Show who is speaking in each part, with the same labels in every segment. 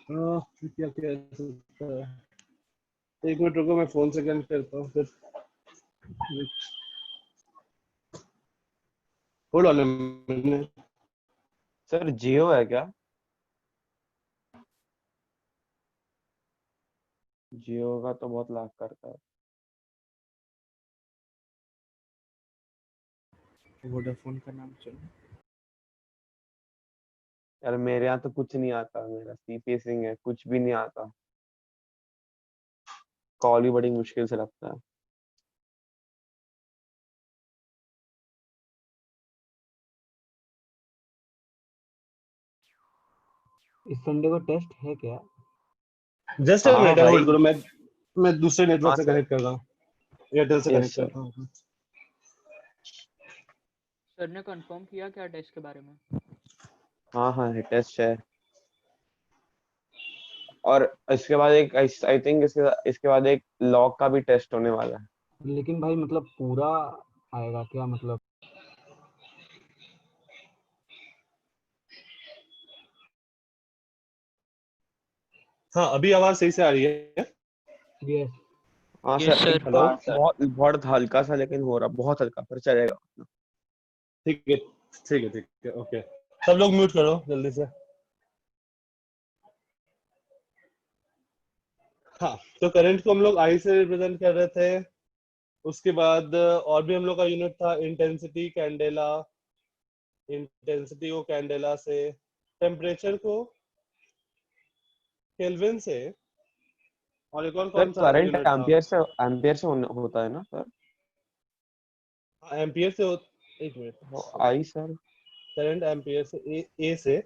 Speaker 1: क्या क्या सकता है? एक मिनट रुको, मैं फोन से कनेक्ट करता हूँ फिर। Hold on a minute.
Speaker 2: Sir Jio है क्या? जियो का तो बहुत लाभ करता है।
Speaker 3: वोडाफोन का नाम चलो।
Speaker 2: यार मेरे यहाँ तो कुछ नहीं आता, मेरा सीपी सिंह है, कुछ भी नहीं आता। कॉल ही बड़ी मुश्किल से लगता है।
Speaker 3: इस संडे को टेस्ट है क्या?
Speaker 1: जस्ट अ
Speaker 2: हाँ
Speaker 1: मिनट
Speaker 2: भाई।
Speaker 1: होल्ड करो, मैं दूसरे नेटवर्क
Speaker 2: हाँ
Speaker 1: से
Speaker 2: सर।
Speaker 1: कनेक्ट कर रहा हूँ, एयरटेल से
Speaker 2: यस
Speaker 1: कनेक्ट
Speaker 2: सर।
Speaker 1: करता हूँ।
Speaker 4: सर ने कंफर्म किया क्या टेस्ट के बारे में?
Speaker 2: हाँ हाँ टेस्ट है। और इसके बाद एक आई थिंक इसके बाद एक लॉग का भी टेस्ट होने वाला है।
Speaker 3: लेकिन भाई मतलब पूरा आएगा क्या मतलब?
Speaker 1: हाँ, अभी आवाज सही से आ रही है?
Speaker 3: यस।
Speaker 2: हाँ
Speaker 4: यस
Speaker 2: सर, एक
Speaker 4: सर।
Speaker 1: हेलो।
Speaker 2: बार बहुत बहुत हल्का सा लेकिन हो रहा, बहुत हल्का पर चलेगा।
Speaker 1: ठीक है ठीक है ठीक है, ओके। सब लोग म्यूट करो जल्दी से। हाँ, तो करंट को हम लोग आई से रिप्रेजेंट कर रहे थे। उसके बाद और भी हम लोग का यूनिट था इंटेंसिटी, कैंडेला। इंटेंसिटी को कैंडेला से, टेम्परेचर को केल्विन से, और एक और
Speaker 2: सर
Speaker 1: कौन सा
Speaker 2: करंट
Speaker 1: यूनिट था?
Speaker 2: एम्पियर से होता है ना सर?
Speaker 1: एम्पियर से एक मिनट।
Speaker 2: वो आई सर।
Speaker 1: करंट एम्पियर से, ए से,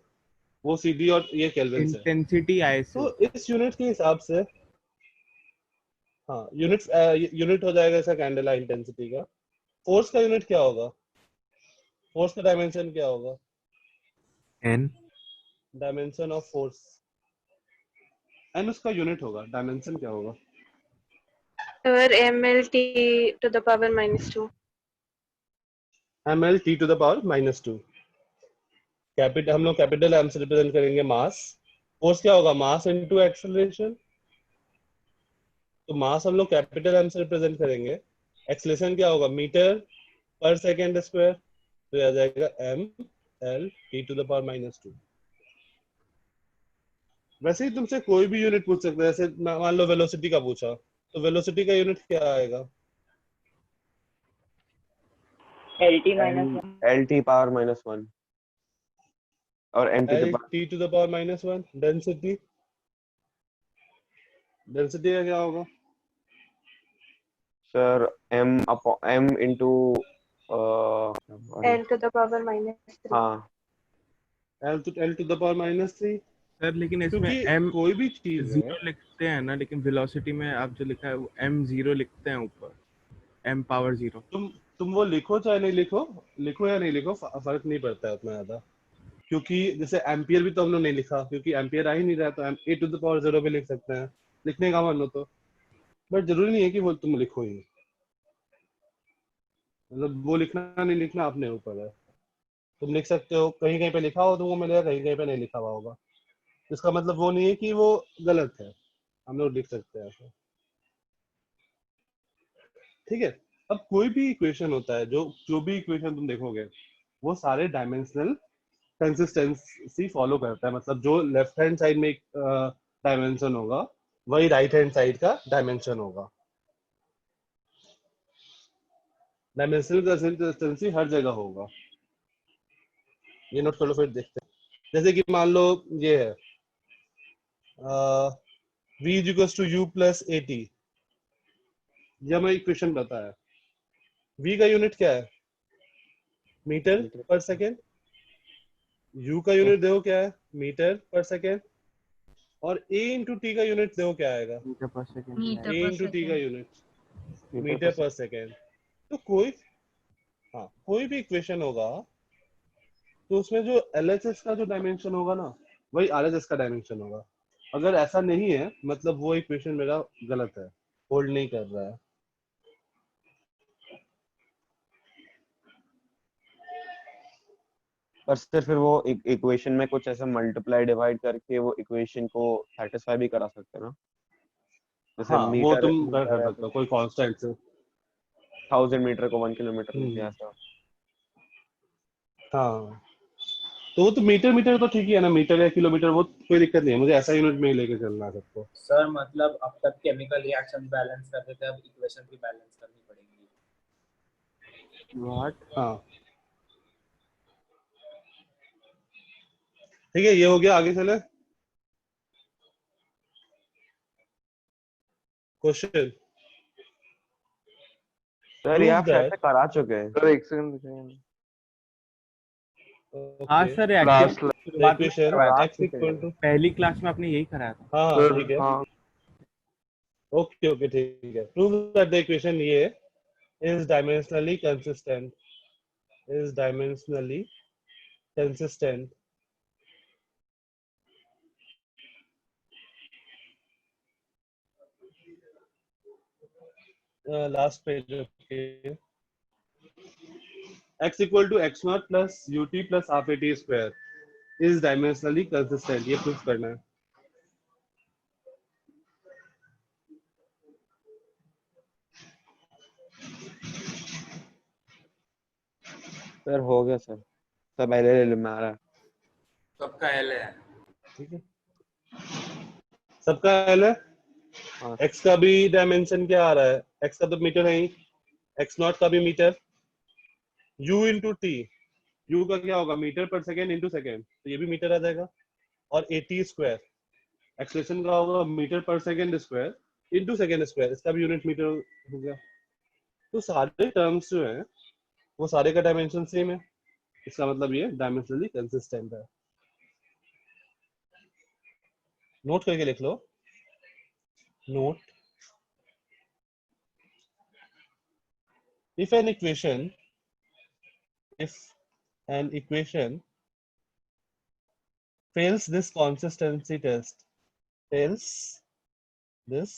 Speaker 1: वो सीधी, और ये केल्विन से।
Speaker 3: इंटेंसिटी आई से
Speaker 1: तो
Speaker 3: होता
Speaker 1: इस यूनिट के हिसाब से, हाँ, यूनिट हो जाएगा इसका कैंडेला इंटेंसिटी का। फोर्स का यूनिट क्या होगा? फोर्स का डायमेंशन क्या होगा?
Speaker 3: है। N.
Speaker 1: Dimension of force, N उसका यूनिट होगा। डायमेंशन क्या होगा?
Speaker 5: Or mlt to the power -2.
Speaker 1: M L T to the power -2। Capital, हम लोग कैपिटल एम से रिप्रेजेंट करेंगे मास। फोर्स क्या होगा? मास इनटू एक्सेलरेशन। तो मास हम लोग कैपिटल एम से रिप्रेजेंट करेंगे। एक्सेलरेशन क्या होगा? Metre per second square. तो यह आ जाएगा M L T to the power -2। वैसे ही तुमसे कोई भी यूनिट पूछ सकता है, जैसे मान लो वेलोसिटी का पूछा, तो वेलोसिटी का यूनिट क्या आएगा?
Speaker 6: LT
Speaker 2: L
Speaker 6: -1।
Speaker 2: L T power -1 और M T
Speaker 1: L
Speaker 2: power.
Speaker 1: T to the power -1। Density, density का क्या होगा?
Speaker 2: Sir M into
Speaker 5: L to the power -3.
Speaker 2: हाँ।
Speaker 1: L to the power -3।
Speaker 3: Sir लेकिन इसमें
Speaker 1: क्योंकि
Speaker 3: एम
Speaker 1: कोई भी चीज है,
Speaker 3: जीरो लिखते हैं ना, लेकिन वेलोसिटी में आप जो लिखा है वो एम जीरो लिखते हैं ऊपर, एम पावर जीरो।
Speaker 1: तुम वो लिखो चाहे नहीं लिखो, लिखो या नहीं लिखो, फर्क नहीं पड़ता है उतना ज्यादा। क्योंकि जैसे एम्पियर भी तो हम लोग नहीं लिखा, क्योंकि एम्पियर आ ही नहीं रहा, तो ए टू द पावर 0 भी लिख सकते हैं, लिखने का मन हो तो। बट जरूरी नहीं है कि वो तुम लिखो ही, मतलब वो लिखना नहीं लिखना अपने ऊपर है। तुम लिख सकते हो, कहीं कहीं पे लिखा हो तो वो मिलेगा, कहीं कहीं पे नहीं लिखा हुआ होगा। इसका मतलब वो नहीं है कि वो गलत है, हम लोग लिख सकते हैं ऐसे। ठीक है। अब कोई भी इक्वेशन होता है, जो जो भी इक्वेशन तुम देखोगे, वो सारे डायमेंशनल कंसिस्टेंसी फॉलो करता है। मतलब जो लेफ्ट हैंड साइड में एक डायमेंशन होगा, वही राइट हैंड साइड का डायमेंशन होगा। डायमेंशनल कंसिस्टेंसी हर जगह होगा, ये नोट कर लो, फिर देखते हैं। जैसे कि मान लो ये है v equals to u plus a t. यह हमें इक्वेशन बताया। v का यूनिट क्या है? Metre per second. u का यूनिट देखो क्या है? Metre per second. और a इंटू टी का यूनिट देखो क्या आएगा?
Speaker 3: Metre per second.
Speaker 5: Meter
Speaker 1: a
Speaker 5: per
Speaker 1: into T का
Speaker 5: second.
Speaker 1: यूनिट
Speaker 2: मीटर
Speaker 1: मीटर
Speaker 2: पर
Speaker 1: पर सेकेंड। तो कोई, हाँ, कोई भी इक्वेशन होगा तो उसमें जो एलएचएस का जो डायमेंशन होगा ना, वही आरएचएस का डायमेंशन होगा। अगर ऐसा नहीं है, मतलब वो इक्वेशन मेरा गलत है, होल्ड नहीं कर रहा है।
Speaker 2: पर सिर्फ फिर वो इक्वेशन में कुछ ऐसा मल्टीप्लाई डिवाइड करके वो इक्वेशन को सेटिस्फाई भी करा सकते हैं ना, जैसे
Speaker 1: हाँ वो
Speaker 2: मीटर
Speaker 1: तुम कर
Speaker 2: मीटर है
Speaker 1: सकते हो कोई कांस्टेंट से।
Speaker 2: 1000 मीटर को 1 किलोमीटर लिख दिया
Speaker 1: हम्म,
Speaker 2: ऐसा।
Speaker 1: हाँ तो वो तो मीटर मीटर तो ठीक ही है ना, मीटर या किलोमीटर वो कोई दिक्कत नहीं है, मुझे ऐसा यूनिट में ही लेके चलना है सबको।
Speaker 7: सर मतलब अब तक केमिकल रिएक्शन बैलेंस करते थे, अब इक्वेशन भी बैलेंस करनी पड़ेगी।
Speaker 3: व्हाट?
Speaker 1: हाँ ठीक है, ये हो गया, आगे चले क्वेश्चन।
Speaker 2: सर ये
Speaker 1: प्रूव
Speaker 2: आप शायद से
Speaker 1: दैट,
Speaker 2: करा चुके हैं।
Speaker 8: सर एक सेकंड
Speaker 3: हाँ
Speaker 1: ओके
Speaker 3: सर,
Speaker 8: क्लास
Speaker 3: एक्चुअली शुरुआत में
Speaker 1: इक्वेशन
Speaker 3: करवाया था।
Speaker 1: x इक्वल टू,
Speaker 3: पहली क्लास में आपने यही कराया था।
Speaker 1: हाँ हाँ
Speaker 8: सर
Speaker 1: ठीक है,
Speaker 8: हाँ
Speaker 1: ओके ओके ठीक है। प्रूव दैट द इक्वेशन ये is dimensionally consistent, is dimensionally consistent. Last page, okay. X equal to x naught plus ut plus half at square is dimensionally consistent. ये प्रूफ करना है।
Speaker 2: Sir हो गया sir, सब पहले में आ रहा है।
Speaker 7: सबका एल है।
Speaker 1: ठीक है, सबका एल है।
Speaker 2: हाँ
Speaker 1: x का भी डायमेंशन क्या आ रहा है, x का तो मीटर है ही, x नॉट का भी metre, u into t, u का क्या होगा metre per second into second, तो ये भी मीटर आ जाएगा, और at स्क्वायर एक्सलेशन का होगा metre per second square into second square, इसका भी यूनिट मीटर हो गया। तो सारे टर्म्स जो हैं वो सारे का डायमेंशन सेम है, इसका मतलब ये डायमेंशनली कंसिस्टेंट है। नोट करके लिख लो, note, if an equation fails this consistency test, fails this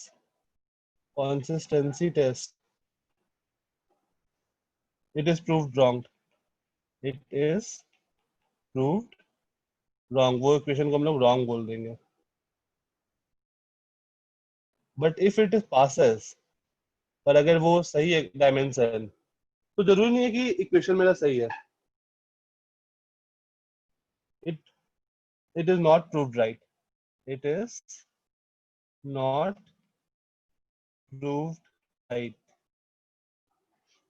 Speaker 1: consistency test, it is proved wrong, it is proved wrong, वो इक्वेशन को हम लोग wrong बोल देंगे। बट इफ इट passes, पर अगर वो सही है डायमेंशन, तो जरूरी नहीं है कि इक्वेशन मेरा सही है, it it is not proved right, it is not proved right।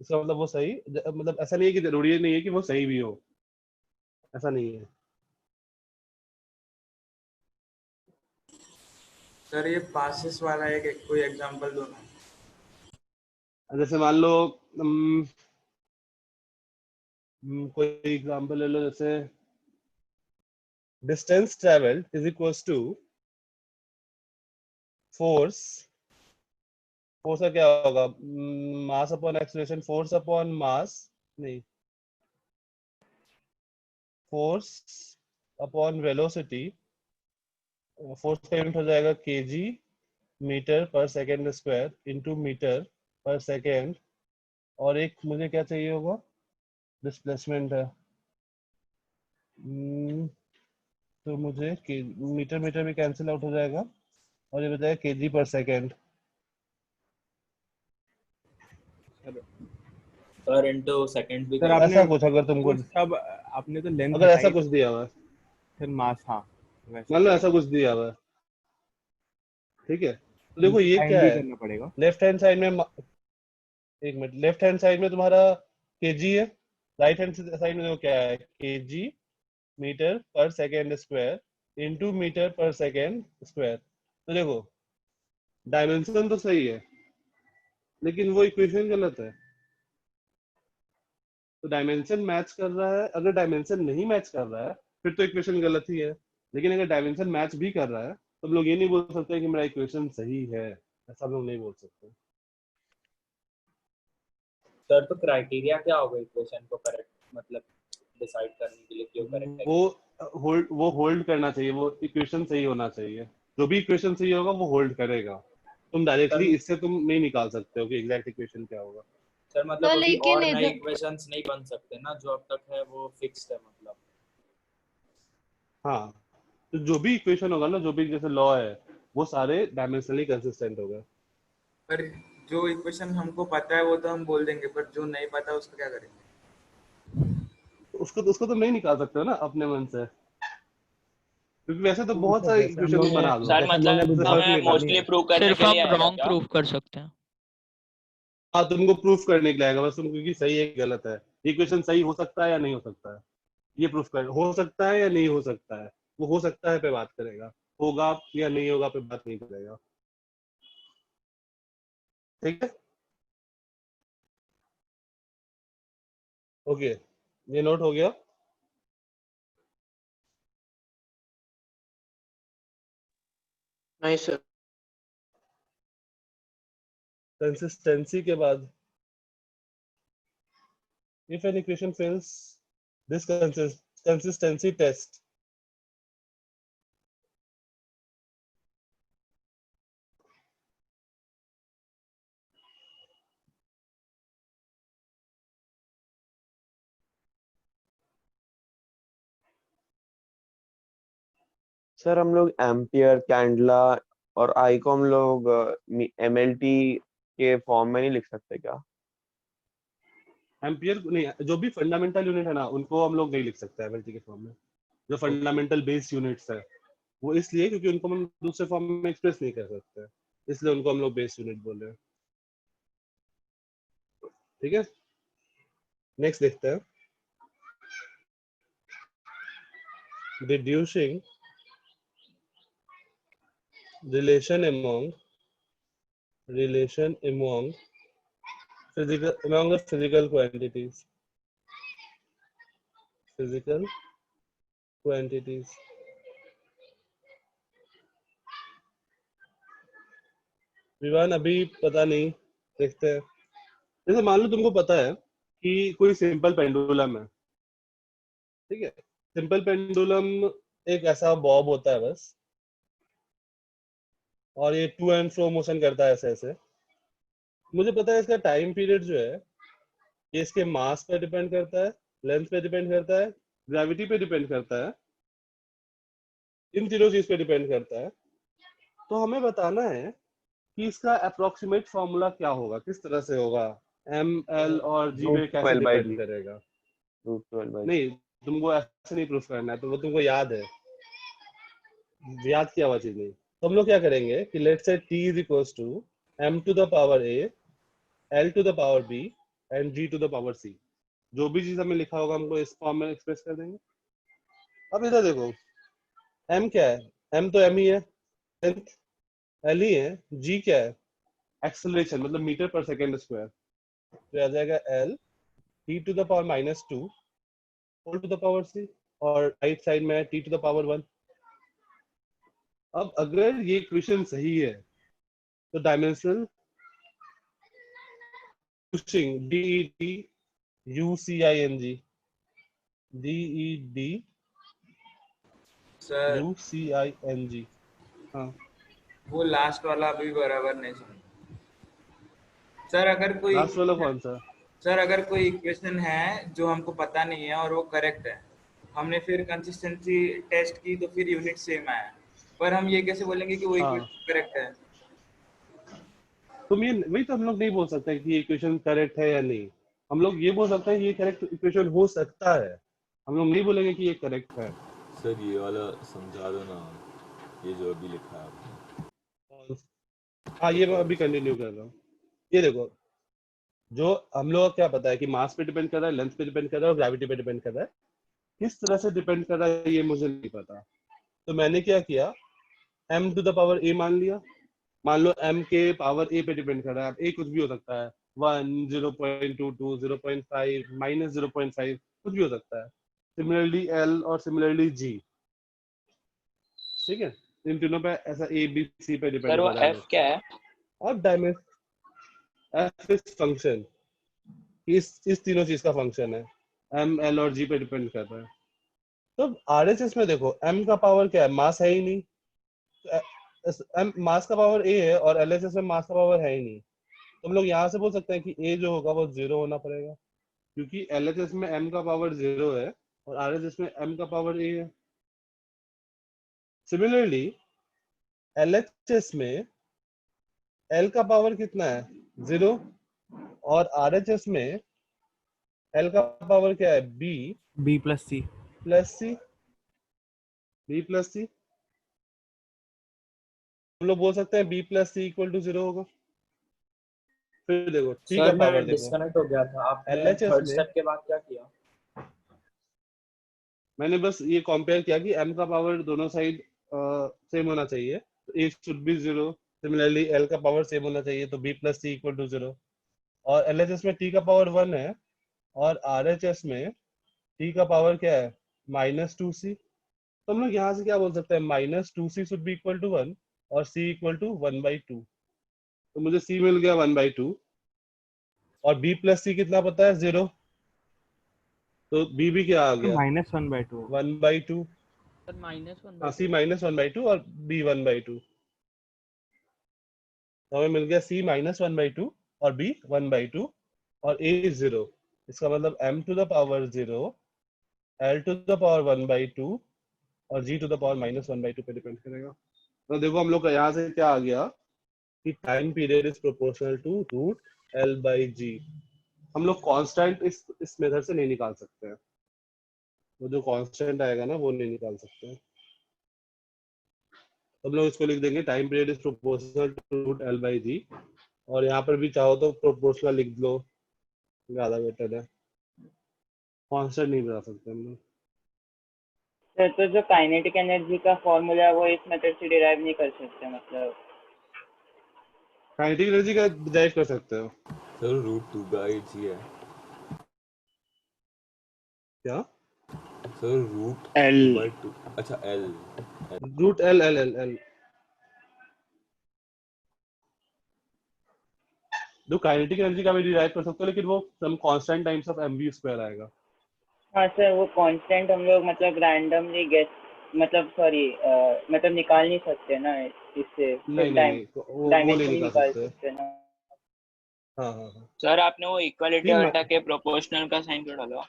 Speaker 1: इसका मतलब वो सही, मतलब ऐसा नहीं है कि जरूरी नहीं है कि वो सही भी हो, ऐसा नहीं है।
Speaker 7: सर ये पासिस वाला एक कोई एग्जांपल दो ना।
Speaker 1: जैसे मान लो कोई एग्जांपल ले लो, जैसे distance travel is equals to force, force का क्या होगा, mass upon acceleration, force upon mass नहीं, फोर्स अपॉन वेलोसिटी, फोर्स का यूनिट हो जाएगा KG metre per second square into metre per second, और एक मुझे क्या चाहिए होगा, डिस्प्लेसमेंट है, तो मुझे मीटर मीटर भी कैंसिल आउट हो जाएगा, और ये बताया केजी पर सेकेंड।
Speaker 7: सर इनटू सेकंड भी
Speaker 3: सर
Speaker 7: कर
Speaker 3: आपने
Speaker 1: ऐसा कुछ अगर तुमको,
Speaker 3: वो सब आपने तो लेंथ
Speaker 1: अगर ऐसा
Speaker 3: बताई,
Speaker 1: कुछ दिया हुआ है,
Speaker 3: फिर मास, हाँ वैसे
Speaker 1: मान लो ऐसा कुछ दिया हुआ है, ठीक है, तो देखो ये
Speaker 3: फाइंड
Speaker 1: क्या
Speaker 3: भी
Speaker 1: है,
Speaker 3: करना पड़ेगा।
Speaker 1: लेफ्ट हैंड साइड में एक मिनट, लेफ्ट हैंड साइड में तुम्हारा केजी है, राइट हैंड साइड में देखो क्या है, KG metre per second square into metre per second square. तो देखो डायमेंशन तो सही है, लेकिन वो इक्वेशन गलत है। तो डायमेंशन मैच कर रहा है, अगर डायमेंशन नहीं मैच कर रहा है फिर तो इक्वेशन गलत ही है, लेकिन अगर डायमेंशन मैच भी कर रहा है तो हम लोग ये नहीं बोल सकते कि मेरा इक्वेशन सही है, ऐसा हम लोग नहीं बोल सकते।
Speaker 7: सर तो क्राइटेरिया क्या होगा इक्वेशन को करेक्ट मतलब डिसाइड करने के लिए क्यों करेक्ट है?
Speaker 1: वो होल्ड करना चाहिए, वो इक्वेशन सही होना चाहिए, जो भी इक्वेशन सही होगा वो होल्ड करेगा, तुम डायरेक्टली इससे तुम नहीं निकाल सकते हो कि एग्जैक्ट इक्वेशन क्या होगा।
Speaker 7: सर मतलब अभी
Speaker 5: लेकिन
Speaker 7: और नए
Speaker 5: इधर
Speaker 7: इक्वेशंस नहीं बन सकते ना, जो अब तक है वो फिक्स्ड है मतलब।
Speaker 1: हाँ, तो जो भी इक्वेशन होगा ना, जो भी जैसे लॉ है, वो सारे डायमेंशनली कंसिस्टेंट होगा।
Speaker 3: पर जो इक्वेशन हमको पता है वो तो हम बोल देंगे, पर जो नहीं पता उसको क्या करेंगे?
Speaker 1: उसको तो नहीं निकाल सकते हो ना अपने मन से, क्योंकि वैसे तो बहुत सारे
Speaker 8: जैसे हम
Speaker 1: इक्वेशन
Speaker 8: लोग ने
Speaker 1: बना दो,
Speaker 6: सर
Speaker 8: जैसे हम लोग ने अभी
Speaker 6: मतलब
Speaker 1: उससे फर्क
Speaker 8: बात
Speaker 6: हमें
Speaker 1: नहीं
Speaker 8: निकाली
Speaker 1: पड़ता।
Speaker 6: मोस्टली
Speaker 8: है।
Speaker 6: प्रूव करने
Speaker 4: सिर्फ
Speaker 6: के लिए
Speaker 4: हम
Speaker 6: आएगा
Speaker 4: रॉन्ग
Speaker 6: क्या?
Speaker 4: प्रूफ कर सकते हैं।
Speaker 1: हाँ, तुमको प्रूफ करने के लिए आएगा बस, तुमको कि सही है कि गलत है, इक्वेशन सही हो सकता है या नहीं हो सकता है, ये प्रूफ कर, हो सकता है या नहीं हो सकता है, वो हो सकता है पे बात करेगा, होगा या नहीं होगा पे बात नहीं करेगा। ठीक है, ओके, ये नोट हो गया।
Speaker 9: नहीं सर।
Speaker 1: कंसिस्टेंसी के बाद, if an equation fails this consistency test,
Speaker 2: sir हम लोग एम्पियर, कैंडला और आई को हम लोग एमएलटी के फॉर्म में नहीं लिख सकते क्या?
Speaker 1: एम्पियर नहीं, जो भी फंडामेंटल यूनिट है ना, उनको हम लोग नहीं लिख सकते एमएलटी के फॉर्म में। जो फंडामेंटल बेस यूनिट्स है, वो इसलिए क्योंकि उनको हम दूसरे फॉर्म में एक्सप्रेस नहीं कर सकते, इसलिए उनको हम लोग बेस यूनिट बोल रहे हैं। ठीक है, नेक्स्ट देखते हैं। डिड्यूसिंग relation among the physical quantities. Vivaan अभी पता नहीं, देखते हैं। जैसे मान लो तुमको पता है कि कोई सिंपल पेंडुलम है, ठीक है, सिंपल पेंडुलम एक ऐसा बॉब होता है बस, और ये टू एंड फ्रो मोशन करता है ऐसे ऐसे। मुझे पता है इसका टाइम पीरियड जो है, ये इसके मास पे डिपेंड करता है, लेंथ पे डिपेंड करता है, ग्रेविटी पे डिपेंड करता है, इन तीनों चीज पे डिपेंड करता है। तो हमें बताना है कि इसका अप्रोक्सीमेट फॉर्मूला क्या होगा, किस तरह से होगा, एम एल और जी पे कैसे
Speaker 2: रूट 12 बाई
Speaker 1: डिपेंड
Speaker 2: जी,
Speaker 1: करेगा।
Speaker 2: Root 12 by.
Speaker 1: नहीं, तुमको ऐसे नहीं प्रूफ करना है, तो वो तुमको याद है, याद किया हुआ चीज नहीं। तो हम लोग क्या करेंगे कि let's say t is equals to m to the power a, l to the power b and g to the power c। जो भी चीज हमें लिखा होगा हमको इस फॉर्म में एक्सप्रेस कर देंगे। अब इधर देखो, m क्या है, m तो m ही है, लेंथ l ही है, g क्या है, एक्सेलरेशन मतलब मीटर पर सेकेंड स्क्वायर, तो आ जाएगा l t to the power minus 2 whole to the power c, और राइट साइड में है t टू द पावर 1। अब अगर ये इक्वेशन सही है तो डायमेंशनल पुशिंग
Speaker 3: सर
Speaker 1: DEDUCING, हाँ,
Speaker 3: वो लास्ट वाला अभी बराबर नहीं सुन। सर अगर कोई
Speaker 1: लास्ट वाला कौन सा?
Speaker 3: सर अगर कोई इक्वेशन है जो हमको पता नहीं है और वो करेक्ट है, हमने फिर कंसिस्टेंसी टेस्ट की तो फिर यूनिट सेम आया, पर हम ये कैसे बोलेंगे कि वो
Speaker 1: हाँ,
Speaker 3: इक्वेशन करेक्ट है?
Speaker 1: तुम ये वही तो हम लोग नहीं बोल सकते कि ये इक्वेशन करेक्ट है या नहीं। हम लोग ये बोल सकते हैं ये करेक्ट इक्वेशन हो सकता है, हम लोग नहीं बोलेंगे कि ये करेक्ट है।
Speaker 10: सर ये वाला समझा दो ना, ये जो अभी लिखा है आपने।
Speaker 1: हाँ, ये मैं अभी कंटिन्यू कर रहा हूँ। ये देखो, जो हम लोग को क्या पता है कि मास पे डिपेंड कर रहा है, लेंथ पे डिपेंड कर रहा है और ग्रेविटी पे डिपेंड कर रहा है। किस तरह से डिपेंड कर रहा है ये मुझे नहीं पता, तो मैंने क्या किया, m to the power a मान लिया। मान लो m के पावर a पे डिपेंड कर रहा है, अब a कुछ भी हो सकता है, 1, 0.22, 0.5, माइनस 0.5, कुछ भी हो सकता है। सिमिलरली l और सिमिलरली g, ठीक है, इन तीनों पे ऐसा a b c पे डिपेंड
Speaker 6: सर वो
Speaker 1: कर रहा है।
Speaker 6: एफ क्या है?
Speaker 1: और डायमेंशन f इज फंक्शन, इस तीनों चीज का फंक्शन है, m l और g पे डिपेंड कर रहा है। तो RHS में देखो m का पावर क्या है, मास है ही नहीं, मास का पावर a है और LHS में मास का पावर है ही नहीं, तो हम लोग यहाँ से बोल सकते हैं कि a जो होगा वो 0 होना पड़ेगा, क्योंकि LHS में m का पावर 0 है और RHS में m का पावर a है। सिमिलरली LHS में L का पावर कितना है 0 और RHS में L का पावर क्या है B
Speaker 8: B plus C.
Speaker 1: Plus C B plus C हम लोग बोल सकते हैं B plus C equal to 0 होगा। फिर देखो T का
Speaker 7: सर मैं
Speaker 1: पावर देखो
Speaker 7: डिस्कनेक्ट हो गया था, आपने
Speaker 1: LHS
Speaker 7: थर्ड
Speaker 1: में
Speaker 7: स्टेप के बाद क्या किया?
Speaker 1: मैंने बस ये कंपेयर किया कि M का पावर दोनों साइड सेम होना चाहिए, तो A should be 0। Similarly L का पावर सेम होना चाहिए, तो B plus C equal to 0। और LHS में T का पावर 1 है और RHS में T का पावर क्या है -2C। तो हम लोग यहाँ से क्या बोल सकते हैं -2C should be equal to 1 और C इक्वल टू 1/2। तो मुझे C मिल गया 1/2 और B प्लस C कितना पता है 0, तो B भी क्या आ गया
Speaker 8: -1/2.
Speaker 1: 1/2।
Speaker 4: सर -1/2
Speaker 1: हाँ C -1/2 और B 1/2, तो हमें मिल गया C -1/2 और B 1/2 और A 0। इसका मतलब M to the power 0, L to the power 1/2 और G टू द पावर -1/2 पे डिपेंड करेगा। तो देखो हम लोग का यहाँ से क्या आ गया कि time period is proportional to root L by G। हम लोग कांस्टेंट इस मेथड से नहीं निकाल सकते हैं, वो जो कांस्टेंट आएगा ना वो नहीं निकाल सकते हैं। हम लोग इसको लिख देंगे time period is proportional to root L by G, और यहाँ पर भी चाहो तो प्रोपोर्शनल लिख लो, ज्यादा बेटर है। कांस्टेंट नहीं बता सकते हम लोग।
Speaker 6: सर तो जो काइनेटिक एनर्जी का फॉर्मूला है वो इस मेथड से डिराइव नहीं कर सकते, मतलब
Speaker 1: काइनेटिक एनर्जी का डिराइव कर सकते हो
Speaker 10: सर √2/g है
Speaker 1: क्या?
Speaker 10: Sir root
Speaker 2: L
Speaker 10: 2/2। अच्छा L
Speaker 1: रूट L जो काइनेटिक एनर्जी का भी डिराइव कर सकते हो, लेकिन वो some constant times of mv square आएगा।
Speaker 6: हाँ सर वो कांस्टेंट हम लोग मतलब रैंडमली गेस मतलब सॉरी मतलब निकाल नहीं सकते ना इससे,
Speaker 1: नहीं नहीं नहीं, वो नहीं
Speaker 6: डायमेंशन ही
Speaker 1: निकाल
Speaker 6: निकाल
Speaker 1: सकते।
Speaker 6: सकते ना।
Speaker 1: हाँ हाँ हाँ
Speaker 9: सर आपने वो इक्वालिटी
Speaker 1: नहीं,
Speaker 9: हटा के प्रोपोर्शनल का साइन क्यों डाला?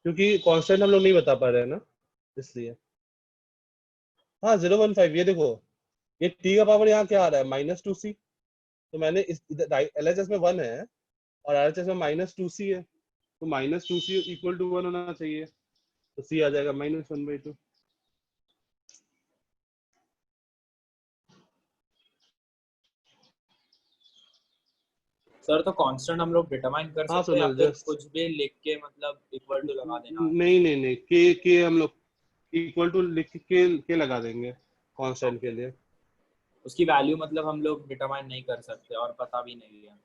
Speaker 1: क्योंकि कांस्टेंट हम लोग नहीं बता पा रहे हैं ना, इसलिए। हाँ 0.15, ये देखो ये t का पावर यहाँ क्या आ रहा है -2c, तो मैंने इस LHS में 1 है और RHS में -2c है, तो -2c इक्वल टू 1 होना चाहिए, तो c आ जाएगा -1/2।
Speaker 7: सर तो कांस्टेंट हम लोग डिटरमाइन कर
Speaker 1: हाँ
Speaker 7: सकते हैं या
Speaker 1: सोनल
Speaker 7: फिर
Speaker 1: जस्ट
Speaker 7: कुछ भी लिख के मतलब इक्वल टू लगा देना है?
Speaker 1: नहीं के हम लोग इक्वल टू लिख के लगा देंगे कांस्टेंट के लिए।
Speaker 7: उसकी वैल्यू मतलब हम लोग डिटरमाइन नहीं कर सकते और पता भी नहीं है।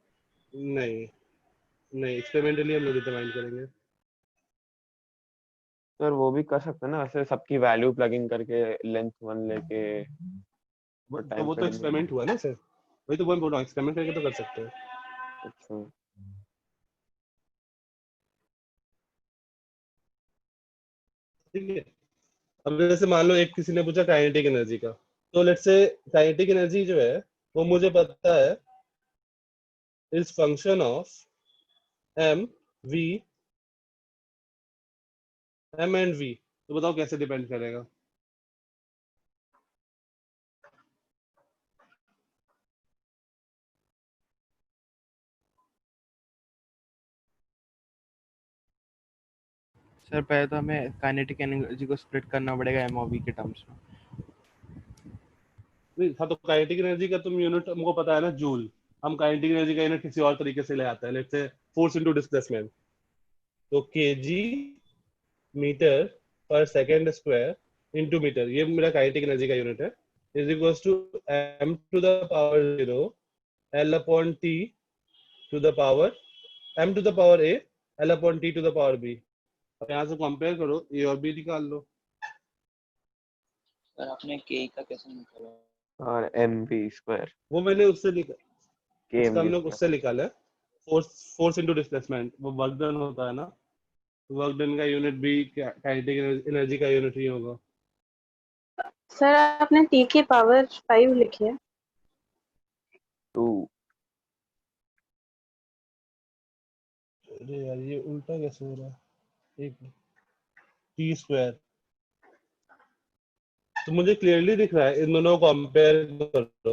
Speaker 1: नहीं एक्सपेरिमेंटली हम लोग डिटरमाइन करेंगे।
Speaker 2: सर वो भी कर सकते हैं ना, ऐसे सबकी वैल्यू प्लग इन करके लेंथ 1 लेके और
Speaker 1: तो
Speaker 2: टाइम
Speaker 1: वो तो
Speaker 2: पीरियड में।
Speaker 1: एक्सपेरिमेंट हुआ ना सर, वही तो बोल रहा हूँ, एक्सपेरिमेंट करके तो कर सकते हैं।
Speaker 2: अच्छा
Speaker 1: ठीक है, अब जैसे मान लो एक किसी ने पूछा काइनेटिक एनर्जी का, तो लेट्स से काइनेटिक एनर्जी जो है वो मुझे पता है is function of m and v, तो बताओ कैसे डिपेंड करेगा?
Speaker 8: सर पहले तो हमें काइनेटिक एनर्जी को स्प्लिट करना पड़ेगा m और v के टर्म्स में।
Speaker 1: नहीं हाँ, तो काइनेटिक एनर्जी का तुम यूनिट हमको पता है ना जूल, हम काइनेटिक एनर्जी का यूनिट किसी और तरीके से ले आते हैं, let's say force into displacement, तो kg metre per second square into metre, ये मेरा काइनेटिक एनर्जी का यूनिट है, is equals to m to the power 0 L upon t to the power m to the power a L upon t to the power b। अब यहाँ से compare करो, a और b निकाल लो।
Speaker 9: Sir आपने के का कैसे निकाला?
Speaker 2: और mv स्क्वायर
Speaker 1: वो मैंने उससे उसका हम
Speaker 2: kmv
Speaker 1: लोग उससे
Speaker 2: स्क्वायर।
Speaker 1: निकाला है, फोर्स इनटू डिस्प्लेसमेंट, वो वर्क डन होता है ना, वर्क डन का यूनिट भी काइनेटिक एनर्जी का यूनिट ही होगा।
Speaker 5: सर आपने t की पावर 5 लिखी है।
Speaker 2: 2
Speaker 1: अरे यार ये उल्टा कैसे हो रहा है, एक t स्क्वायर तो मुझे क्लियरली दिख रहा है, इन दोनों को कंपेयर करो,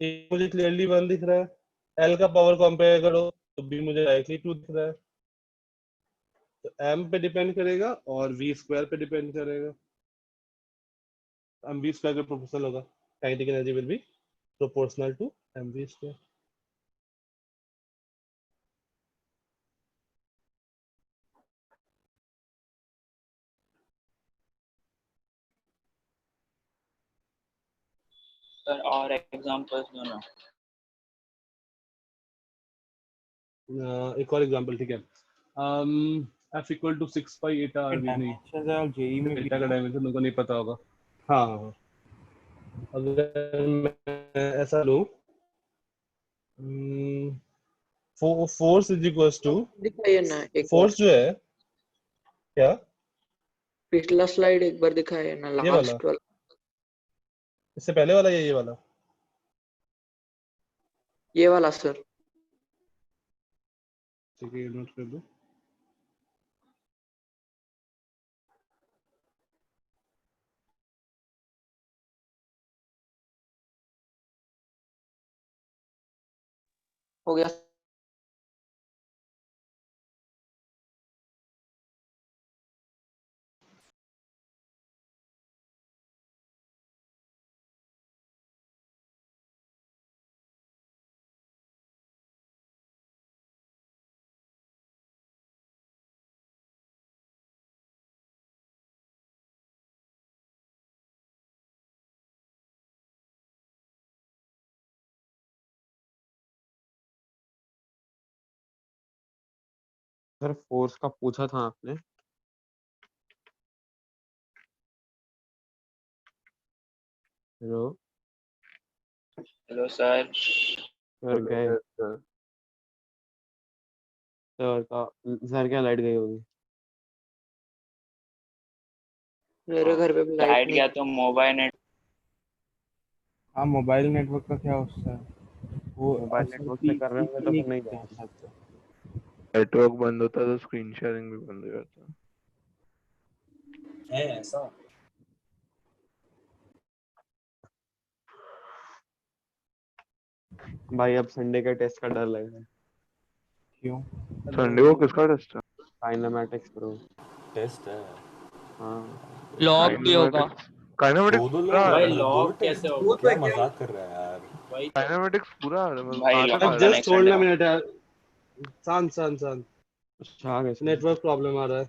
Speaker 1: एक मुझे क्लियरली 1 दिख रहा है, एल का पावर कंपेयर करो तो भी मुझे डायरेक्टली 2 दिख रहा है। तो एम पे डिपेंड करेगा और वी स्क्वायर पे डिपेंड करेगा। एम वी स्क्वायर के प्रोपोर्शनल होगा, kinetic energy will be proportional to M V square.
Speaker 9: Sir और एग्जांपल्स दो ना।
Speaker 1: एक और एग्जांपल, ठीक है। f equal to 6 pi Etah are we, नहीं
Speaker 8: डायमेंशन और जेई में भी
Speaker 1: एटा का डायमेंशन उनको नहीं पता होगा। हाँ हाँ हाँ। अगर मैं ऐसा लूं, फोर्स इज इक्वल्स टू,
Speaker 4: दिखाइए ना एक बार,
Speaker 1: फोर्स जो है क्या,
Speaker 4: पिछला स्लाइड एक बार दिखाइए ना,
Speaker 1: ये वाला,
Speaker 4: लास्ट वाला।
Speaker 1: इससे पहले वाला या ये वाला?
Speaker 4: ये वाला सर।
Speaker 1: ठीक है, नोट कर दो।
Speaker 4: हो गया।
Speaker 2: सर फोर्स का पूछा था आपने? Hello
Speaker 9: hello sir.
Speaker 2: सर गए? सर क्या लाइट गई होगी?
Speaker 4: मेरे घर पे भी लाइट
Speaker 9: लाइट
Speaker 4: नहीं।
Speaker 9: गया तो मोबाइल नेट।
Speaker 8: हाँ, मोबाइल नेटवर्क का क्या उससे वो
Speaker 2: मोबाइल
Speaker 8: असर
Speaker 2: नेटवर्क से कर रहे होंगे तो
Speaker 8: नहीं
Speaker 2: फिर नहीं
Speaker 8: जा
Speaker 2: जाएगा।
Speaker 8: सकता।
Speaker 10: नेटवर्क बंद होता है तो स्क्रीन शेयरिंग भी बंद हो जाता है।
Speaker 7: है ऐसा?
Speaker 2: भाई अब संडे के टेस्ट का डर लग रहा है।
Speaker 8: क्यों?
Speaker 10: संडे को किसका टेस्ट है?
Speaker 2: Kinematics pro.
Speaker 10: टेस्ट है।
Speaker 2: हाँ
Speaker 4: लॉग भी होगा।
Speaker 10: काइनेमैटिक्स दो
Speaker 7: भाई
Speaker 10: लोग, दो
Speaker 7: लॉग कैसे
Speaker 10: टेस्ट,
Speaker 7: होगा?
Speaker 10: क्या मजाक कर रहा है यार।
Speaker 7: वही तो।
Speaker 10: काइनेमैटिक्स पूरा
Speaker 9: भाई
Speaker 10: आधा
Speaker 9: लॉग
Speaker 1: जस्ट
Speaker 9: कनेक्शन
Speaker 1: होल्ड
Speaker 9: है।
Speaker 1: अ मिनट यार, शांत शांत शांत,
Speaker 2: अच्छा आ गए सर।
Speaker 1: नेटवर्क प्रॉब्लम आ रहा है।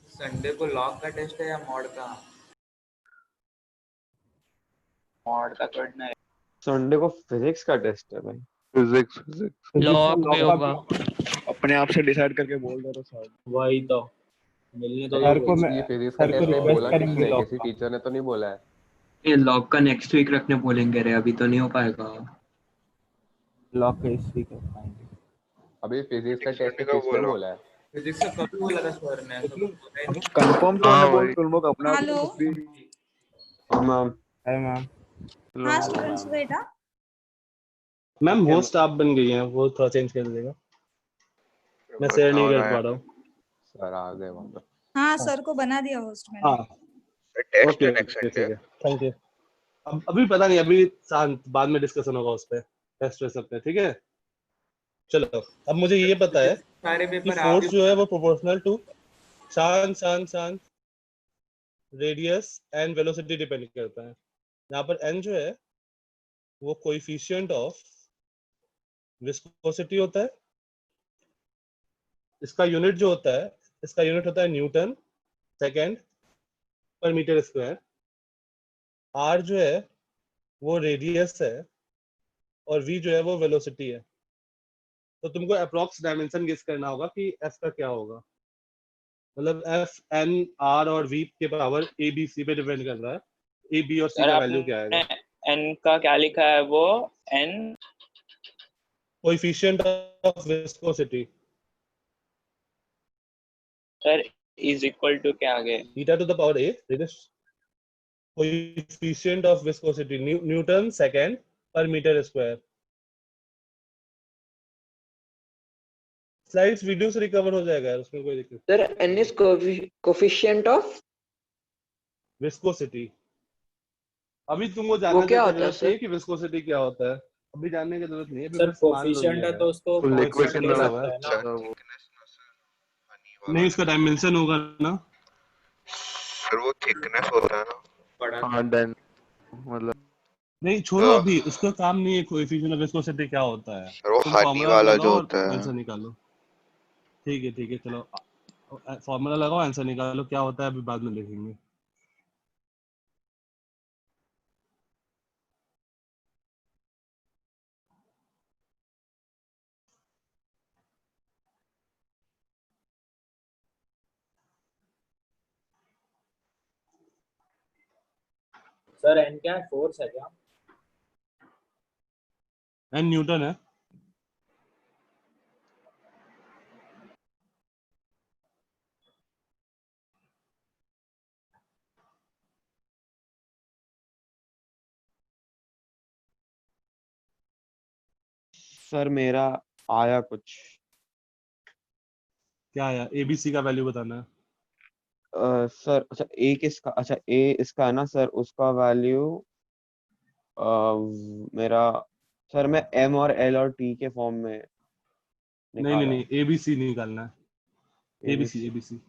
Speaker 3: संडे को लॉग का टेस्ट है या मॉड का?
Speaker 9: मॉड का पढ़ना है।
Speaker 2: संडे को फिजिक्स का टेस्ट है भाई।
Speaker 10: फिजिक्स
Speaker 4: लॉग भी होगा।
Speaker 8: अपने आप से डिसाइड करके बोल दे रहे सर।
Speaker 7: वही तो मिलने तो
Speaker 8: सर को मैं
Speaker 11: ये फिजिक्स का
Speaker 8: सर को
Speaker 11: टेस्ट
Speaker 8: रिक्वेस्ट
Speaker 11: बोला
Speaker 8: करेंगे
Speaker 11: किसने?
Speaker 8: लॉग
Speaker 11: किसी
Speaker 8: का।
Speaker 11: टीचर ने तो नहीं बोला है?
Speaker 4: ये लॉग का नेक्स्ट वीक रखने बोलेंगे रे, अभी तो नहीं हो पाएगा।
Speaker 8: लॉग का इस वीक रखाएंगे।
Speaker 11: अभी फिजिक्स का टेस्ट किसने बोला है?
Speaker 3: फिजिक्स का कभी बोला था सर ने? ऐसा कुछ बोला ही नहीं।
Speaker 8: कंफर्म तो
Speaker 10: हाँ
Speaker 8: होने बोल
Speaker 10: भाई।
Speaker 8: तुम लोग अपना
Speaker 12: हेलो।
Speaker 8: कुछ भी।
Speaker 2: हाँ मैम।
Speaker 8: है मैम।
Speaker 12: हाँ स्टूडेंट्स बेटा।
Speaker 1: मैम होस्ट आप बन गई हैं, वो थोड़ा चेंज कर देगा, मैं शेयर नहीं कर पा रहा हूँ।
Speaker 11: सर आ गए वहां पर।
Speaker 12: हाँ सर को बना दिया होस्ट मैंने।
Speaker 1: हाँ ओके ओके, ठीक है, थैंक यू। अब अभी पता नहीं, अभी शांत, बाद में डिस्कशन होगा उस पर, टेस्ट हो सकते हैं, ठीक है। चलो अब मुझे ये पता है
Speaker 3: सारे
Speaker 1: कि
Speaker 3: पेपर आप ही
Speaker 1: फोर्स जो है वो प्रोपोर्शनल टू शांत शांत शांत रेडियस एंड वेलोसिटी डिपेंड करता है। यहाँ पर n जो है वो कोएफिशिएंट ऑफ विस्कोसिटी होता है, इसका यूनिट जो होता है, इसका यूनिट होता है न्यूटन सेकेंड पर मीटर स्क्वायर। r जो है वो रेडियस है और v जो है वो वेलोसिटी है। तो तुमको अप्रोक्स डायमेंशन गेस करना होगा कि f का क्या होगा, मतलब f n r और v के पावर a b c पे डिपेंड कर रहा है। ए बी और सी
Speaker 9: सर
Speaker 1: का वैल्यू क्या
Speaker 9: आपने
Speaker 1: आएगा?
Speaker 9: n का क्या लिखा है वो n
Speaker 1: coefficient of viscosity
Speaker 9: sir is equal to क्या आगे
Speaker 1: eta to the power a, this coefficient of viscosity Newton second per meter square. Slides video से रिकवर हो जाएगा यार, उसमें कोई दिक्कत।
Speaker 13: Sir n is coefficient of
Speaker 1: viscosity. अभी तुमको
Speaker 13: वो
Speaker 1: जानने
Speaker 13: क्या
Speaker 1: की
Speaker 13: होता है
Speaker 1: जरूरत नहीं है
Speaker 13: सर?
Speaker 1: कि विस्कोसिटी क्या होता है, अभी जानने की जरूरत नहीं है, अभी
Speaker 7: सर
Speaker 1: बस मान लो
Speaker 7: कोफिशिएंट
Speaker 1: ये
Speaker 7: है तो उसको
Speaker 11: तो लिक्विड
Speaker 7: कांस्टेंट
Speaker 1: कांस्टेंट
Speaker 7: ले
Speaker 1: बना
Speaker 11: में
Speaker 1: हुआ
Speaker 7: सकते
Speaker 1: है।
Speaker 7: हैं ना।
Speaker 1: नहीं, उसका डायमेंशन होगा ना।
Speaker 14: सर वो थिकनेस होता है ना।
Speaker 7: पढ़ा था।
Speaker 11: हाँ देन मतलब
Speaker 1: नहीं छोड़ो, अभी उसका काम नहीं है कोएफिशिएंट ऑफ विस्कोसिटी क्या होता है,
Speaker 14: सर वो
Speaker 1: तुम
Speaker 14: हनी
Speaker 1: फॉर्मूला
Speaker 14: वाला जो
Speaker 1: लगाओ और
Speaker 14: होता है।
Speaker 1: आंसर निकालो। ठीक है चलो, फॉर्मूला लगाओ, आंसर निकालो, क्या होता है अभी बाद में देखेंगे।
Speaker 7: सर n क्या है, फोर्स है क्या?
Speaker 1: एन न्यूटन है।
Speaker 2: सर मेरा आया कुछ
Speaker 1: क्या आया? एबीसी का वैल्यू बताना है।
Speaker 2: सर अच्छा ए किसका, अच्छा ए इसका है ना सर, उसका वैल्यू मेरा सर मैं एम और एल और टी के फॉर्म में निकाला
Speaker 1: नहीं, एबीसी निकालना है।
Speaker 2: है।
Speaker 1: एबीसी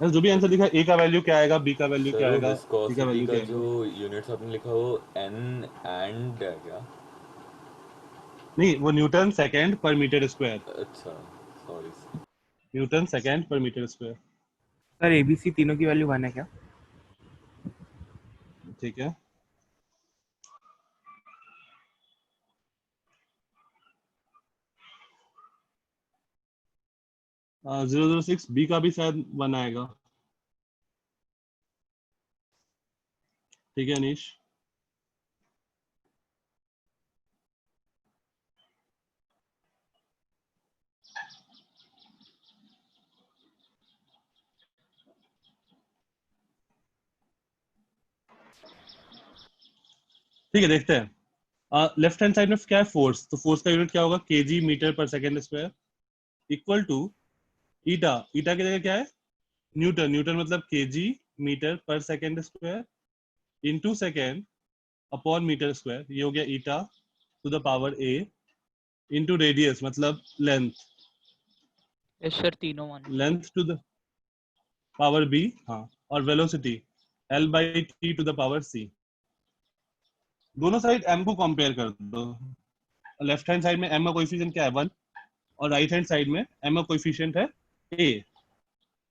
Speaker 1: जो भी आंसर लिखा है, ए का वैल्यू क्या आएगा, बी का वैल्यू
Speaker 10: सर
Speaker 1: क्या
Speaker 10: वो
Speaker 1: आएगा, सी का
Speaker 10: विस्कोसिटी
Speaker 1: वैल्यू
Speaker 10: का
Speaker 1: क्या
Speaker 10: जो
Speaker 1: आएगा।
Speaker 10: यूनिट्स आपने लिखा वो n एंड है क्या?
Speaker 1: नहीं, वो न्यूटन सेकंड पर मीटर स्क्वायर।
Speaker 10: अच्छा सॉरी।
Speaker 1: न्यूटन सेकंड पर मीटर स्क्वायर।
Speaker 8: सर एबीसी तीनों की वैल्यू 1 है क्या?
Speaker 1: ठीक है, हाँ 006 बी का भी शायद 1 आएगा। ठीक है अनीश। ठीक है, देखते हैं। लेफ्ट हैंड साइड में क्या है, फोर्स, तो फोर्स का यूनिट क्या होगा, KG metre per second square equal to eta. Eta की जगह क्या है, न्यूटन। न्यूटन मतलब KG metre per second square into second upon meter square, ये हो गया eta to the power A into radius मतलब लेंथ।
Speaker 15: यस सर, तीनों 1।
Speaker 1: Length to the power B, हाँ, और velocity L by T to the power C. दोनों side m को compare कर दो। लेफ्ट हैंड साइड में m का कोएफिशिएंट क्या है, 1, और राइट हैंड साइड में m का कोएफिशिएंट है a,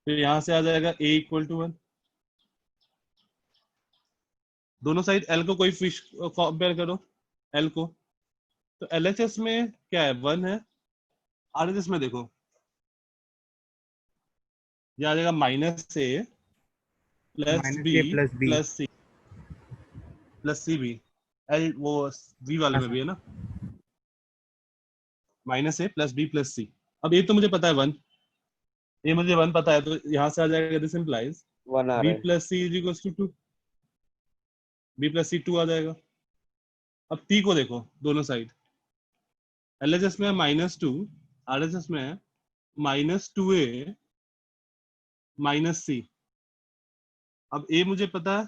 Speaker 1: तो यहां से आ जाएगा a इक्वल टू 1। दोनों साइड l को कोएफिशिएंट कंपेयर करो, l को, तो LHS में क्या है, 1 है। RHS में देखो, ये आ जाएगा minus A plus B plus C plus C B, L वो वी वाले में भी है ना, minus A plus B plus C. अब ये तो मुझे पता है 1, ये मुझे 1 पता है, तो यहाँ से आ जाएगा दिस इंप्लाइज
Speaker 2: 1 आ
Speaker 1: बी
Speaker 2: रहा है।
Speaker 1: Plus C is equal to 2, B plus C 2 आ जाएगा। अब टी को देखो, दोनों साइड, एलएचएस में है -2, आरएचएस में है -2a माइनस सी। अब ए मुझे पता है,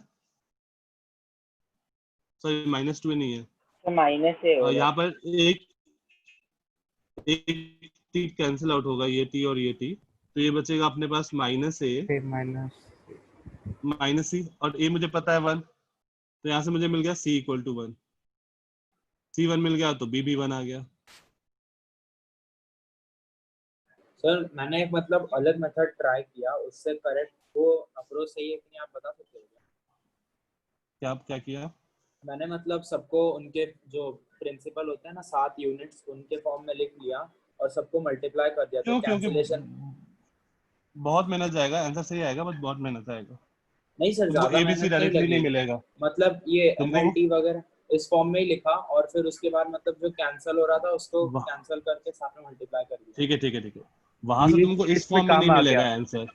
Speaker 1: सॉरी -2a नहीं है,
Speaker 6: तो माइनस ए होगा।
Speaker 1: यहाँ पर एक टी कैंसिल आउट होगा, ये टी और ये टी, तो ये बचेगा अपने पास -a माइनस सी, और ए मुझे पता है 1, तो यहाँ से मुझे मिल गया c इक्वल टू 1। c 1 मिल गया तो b भी 1 आ गया।
Speaker 7: सर मैंने एक मतलब अलग मेथड ट्राई किया, उससे करेक्ट वो अप्रोच सही है कि नहीं आप बता सकते हो क्या?
Speaker 1: क्या किया?
Speaker 7: मैंने मतलब सबको उनके जो प्रिंसिपल होते हैं ना 7 यूनिट्स उनके फॉर्म में लिख लिया और सबको मल्टीप्लाई कर दिया, तो
Speaker 1: क्योंकि
Speaker 7: कैंसिलेशन
Speaker 1: बहुत मेहनत जाएगा, आंसर सही आएगा बस बहुत मेहनत आएगा।
Speaker 7: नहीं सर,
Speaker 1: तुमको
Speaker 7: ज्यादा
Speaker 1: एबीसी
Speaker 7: मेहनत नहीं
Speaker 1: डायरेक्टली
Speaker 7: लगी।
Speaker 1: नहीं मिलेगा।
Speaker 7: मतलब ये
Speaker 1: तुमको
Speaker 7: MLT वगैरह इस फॉर्म में ही लिखा और फिर उसके बाद मतलब जो कैंसिल हो रहा था उसको
Speaker 1: वाह,
Speaker 7: कैंसिल करके साथ में मल्टीप्लाई कर दिया।
Speaker 1: ठीक है ठीक है ठीक है, वहां से
Speaker 8: ये
Speaker 1: तुमको इस
Speaker 8: इसमें
Speaker 1: फॉर्म में नहीं
Speaker 8: काम आ
Speaker 1: मिलेगा
Speaker 8: गया,
Speaker 1: आंसर,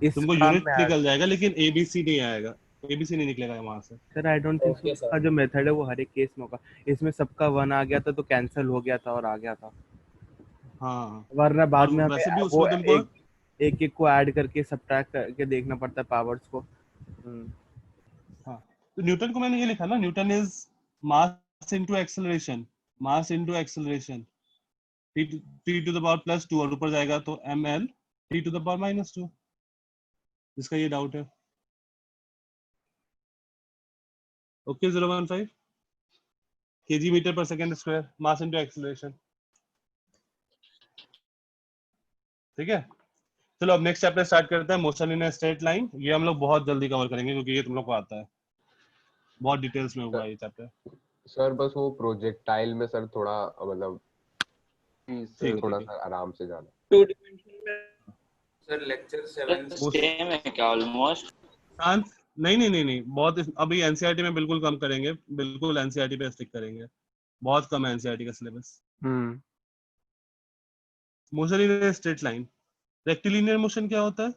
Speaker 8: इस
Speaker 1: तुमको
Speaker 8: काम
Speaker 1: यूनिट
Speaker 8: में आ
Speaker 1: निकल जाएगा लेकिन एबीसी नहीं आएगा, एबीसी नहीं निकलेगा वहां से।
Speaker 8: Sir I don't think
Speaker 7: okay sir.
Speaker 8: उसका जो मेथड है वो हर एक केस में होगा। इसमें सबका 1 आ गया था तो कैंसिल हो गया था और आ गया था,
Speaker 1: हाँ,
Speaker 8: वरना
Speaker 1: और
Speaker 8: बाद में
Speaker 1: वैसे
Speaker 8: हमें
Speaker 1: भी
Speaker 8: वो
Speaker 1: उसमें तुमको
Speaker 8: एक को ऐड करके सब्ट्रैक्ट करके देखना पड़ता है पावर्स को।
Speaker 1: हाँ, तो न्यूटन को मैंने ये लिखा ना, Newton is mass into acceleration, mass into acceleration, t to the power plus 2 और ऊपर जाएगा तो ml t to the power minus 2, जिसका ये डाउट है। Okay 015 kg metre per second square, mass into acceleration. ठीक है, चलो अब नेक्स्ट चैप्टर स्टार्ट करते हैं, motion in a straight line. ये हम लोग बहुत जल्दी कवर करेंगे क्योंकि ये तुम लोग को आता है, बहुत डिटेल्स में होगा ये चैप्टर।
Speaker 16: सर बस वो प्रोजेक्टाइल में सर थोड़ा मतलब
Speaker 1: ठीक है,
Speaker 16: थोड़ा
Speaker 1: ठीक है।
Speaker 16: सा आराम से जाना।
Speaker 9: 2 dimension में
Speaker 3: सर लेक्चर 7
Speaker 9: सेम है क्या ऑलमोस्ट?
Speaker 1: शांत, नहीं, बहुत अभी एनसीईआरटी में बिल्कुल कम करेंगे, बिल्कुल एनसीईआरटी पे स्टिक करेंगे, बहुत कम है एनसीईआरटी का syllabus. Motion in straight line, rectilinear motion क्या होता है?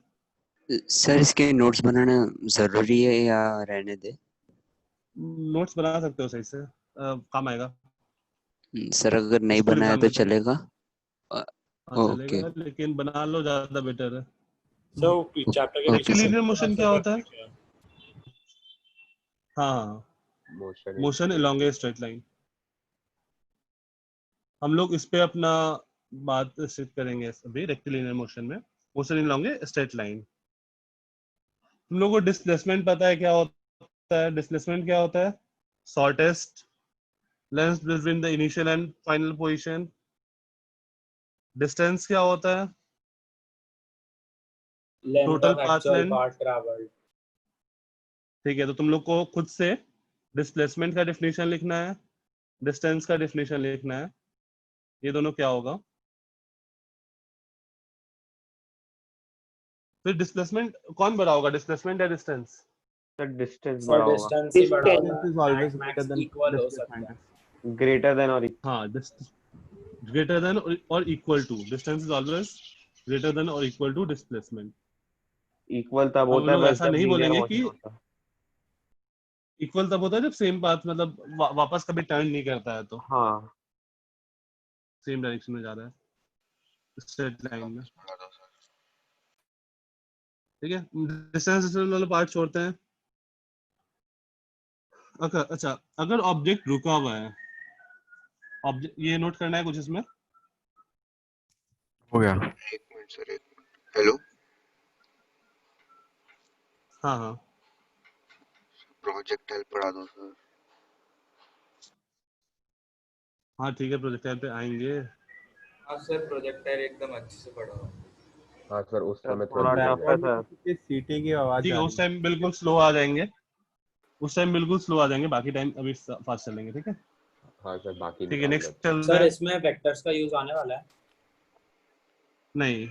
Speaker 17: सर इसके नोट्स बनाना जरूरी है या रहने दे?
Speaker 1: नोट्स बना सकते हो सही से, काम आएगा।
Speaker 17: सर अगर नहीं
Speaker 1: स्कूल
Speaker 17: बनाया
Speaker 1: एग्जाम
Speaker 17: तो
Speaker 1: में
Speaker 17: चलेगा?
Speaker 1: हाँ
Speaker 17: ओके
Speaker 1: चलेगा, लेकिन बना लो, ज्यादा बेटर है।
Speaker 7: सर चैप्टर के पीछे
Speaker 1: रेक्टिलिनियर मोशन क्या होता है? हाँ,
Speaker 16: motion
Speaker 1: motion along a straight line. हम लोग इस पे अपना बात स्टिक करेंगे अभी, रेक्टिलिनियर मोशन में motion along a straight line. तुम लोगों को डिस्प्लेसमेंट पता है क्या होता है? डिस्प्लेसमेंट क्या होता है? Shortest length between the initial and final position. Distance क्या होता है?
Speaker 7: Length
Speaker 1: total
Speaker 7: of
Speaker 1: path
Speaker 7: actual
Speaker 1: length.
Speaker 7: Path travelled.
Speaker 1: ठीक है, तो तुम लोग को खुद से डिस्प्लेसमेंट का डेफिनेशन लिखना है, डिस्टेंस का डेफिनेशन लिखना है, ये दोनों क्या होगा। फिर डिस्प्लेसमेंट कौन बड़ा होगा, डिस्प्लेसमेंट या डिस्टेंस?
Speaker 2: सर डिस्टेंस
Speaker 7: सर
Speaker 2: बड़ा होगा।
Speaker 7: डिस्टेंस ही बड़ा होगा,
Speaker 8: Distance is always greater
Speaker 7: max
Speaker 8: than
Speaker 7: equal हो
Speaker 8: displacement
Speaker 7: सकता है।
Speaker 2: ग्रेटर देन और
Speaker 1: हाँ, ग्रेटर देन और equal to, distance is always greater than और इक्वल टू डिस्प्लेसमेंट।
Speaker 2: इक्वल तब
Speaker 1: हम
Speaker 2: होता है
Speaker 1: लोग
Speaker 2: बस
Speaker 1: ऐसा
Speaker 2: जब
Speaker 1: नहीं
Speaker 2: लीनियर
Speaker 1: बोलेंगे
Speaker 2: मोशन
Speaker 1: कि
Speaker 2: होता है।
Speaker 1: इक्वल तब होता है जब सेम पाथ मतलब वापस कभी टर्न नहीं करता है, तो
Speaker 2: हाँ
Speaker 1: सेम डायरेक्शन में जा रहा है स्ट्रेट लाइन में। ठीक है, डिस्टेंस वाला पार्ट छोड़ते हैं। अच्छा, अगर ऑब्जेक्ट रुका हुआ है, ऑब्जेक्ट ये नोट करना है कुछ इसमें।
Speaker 11: हो गया।
Speaker 14: एक मिनट सर, एक मिनट। हेलो,
Speaker 1: हाँ,
Speaker 14: प्रोजेक्टाइल पढ़ा दो सर।
Speaker 1: हाँ ठीक है, प्रोजेक्टाइल पे आएंगे।
Speaker 3: हाँ सर, प्रोजेक्टाइल एकदम अच्छे से पढ़ा हुआ।
Speaker 16: हाँ सर उस
Speaker 2: सर
Speaker 16: समय
Speaker 2: थोड़ा टफ है सर।
Speaker 8: सीटी की आवाज
Speaker 1: ठीक
Speaker 8: आ
Speaker 1: है,
Speaker 8: रही
Speaker 1: उस टाइम बिल्कुल स्लो आ जाएंगे, उस टाइम बिल्कुल स्लो आ जाएंगे, बाकी टाइम अभी फास्ट चलेंगे। ठीक है,
Speaker 16: हाँ सर बाकी
Speaker 1: ठीक है,
Speaker 16: निकाल
Speaker 1: नेक्स्ट
Speaker 16: लेते हैं।
Speaker 1: चलते
Speaker 7: सर
Speaker 1: हैं।
Speaker 7: इसमें वेक्टर्स का यूज आने वाला है?
Speaker 1: नहीं,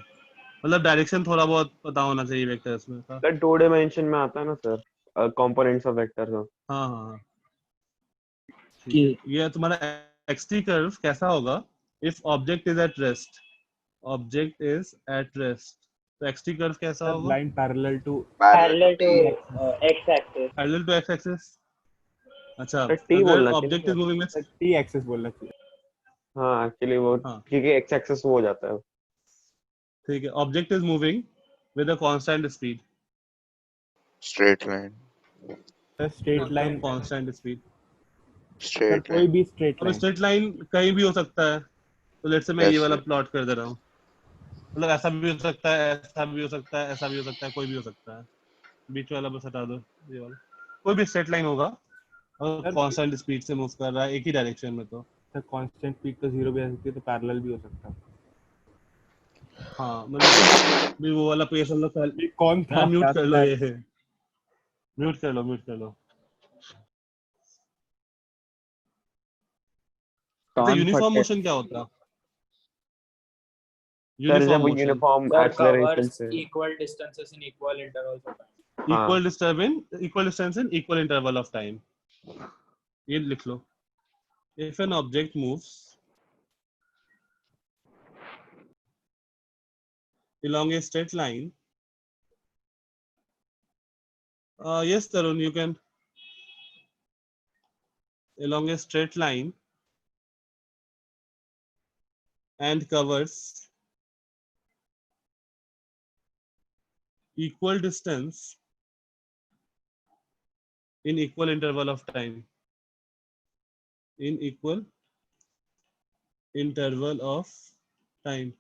Speaker 1: मतलब डायरेक्शन थोड़ा बहुत पता होना चाहिए वेक्टर्स में का।
Speaker 2: सर 2 डायमेंशन में आता है ना सर, कंपोनेंट्स ऑफ वेक्टर का।
Speaker 1: हाँ, ठीक है। ये तुम्हारा xt कर्व कैसा होगा? If object is at rest, object is at rest, तो xt कर्व कैसा
Speaker 8: सर
Speaker 1: होगा?
Speaker 8: Line parallel to
Speaker 6: parallel to X axis.
Speaker 1: Parallel to X axis. अच्छा,
Speaker 2: सर टी
Speaker 1: अगर
Speaker 2: बोलना चाहिए
Speaker 1: ऑब्जेक्ट
Speaker 2: ना
Speaker 1: is moving with,
Speaker 8: T axis बोलना चाहिए।
Speaker 2: हाँ एक्चुअली वो
Speaker 1: हाँ
Speaker 2: क्योंकि एक्स एक्सिस वो हो जाता है।
Speaker 1: ठीक है, object is moving with a constant speed,
Speaker 14: straight line,
Speaker 8: sir straight line,
Speaker 1: constant speed.
Speaker 8: Sir
Speaker 14: straight
Speaker 8: कोई
Speaker 14: लाइन।
Speaker 8: भी स्ट्रेट
Speaker 1: अब
Speaker 8: लाइन।
Speaker 1: स्ट्रेट लाइन कहीं भी हो सकता है, तो लेट्स से मैं ये
Speaker 14: यस
Speaker 1: वाला
Speaker 14: सर।
Speaker 1: प्लॉट कर दे रहा हूँ, मतलब ऐसा भी हो सकता है, ऐसा भी हो सकता है, ऐसा भी हो सकता है, कोई भी हो सकता है। बीच वाला बस हटा दो, ये वाला कोई भी स्ट्रेट लाइन होगा और
Speaker 8: सर
Speaker 1: कांस्टेंट स्पीड से मूव कर रहा है एक ही डायरेक्शन में, तो
Speaker 8: सर कांस्टेंट स्पीड तो जीरो भी आ सकती है, तो पैरेलल भी हो सकता है।
Speaker 1: हाँ मतलब भी वो वाला पेस हम लोग पहले
Speaker 8: कौन था
Speaker 1: यार म्यूट कर लो
Speaker 8: Hashtag?
Speaker 1: ये म्यूट कर लो तो
Speaker 2: कान
Speaker 1: यूनिफॉर्म
Speaker 2: फटे
Speaker 1: मोशन क्या होता है
Speaker 2: सर
Speaker 1: यूनिफॉर्म
Speaker 2: जब
Speaker 1: motion
Speaker 2: uniform
Speaker 7: sir
Speaker 2: acceleration
Speaker 7: covers
Speaker 2: से
Speaker 7: equal distances in equal intervals of time.
Speaker 2: हाँ
Speaker 1: equal distance in equal interval of time ये लिख लो if an object moves along a straight line yes Tarun you can along a straight line and covers equal distance in equal interval of time in equal interval of time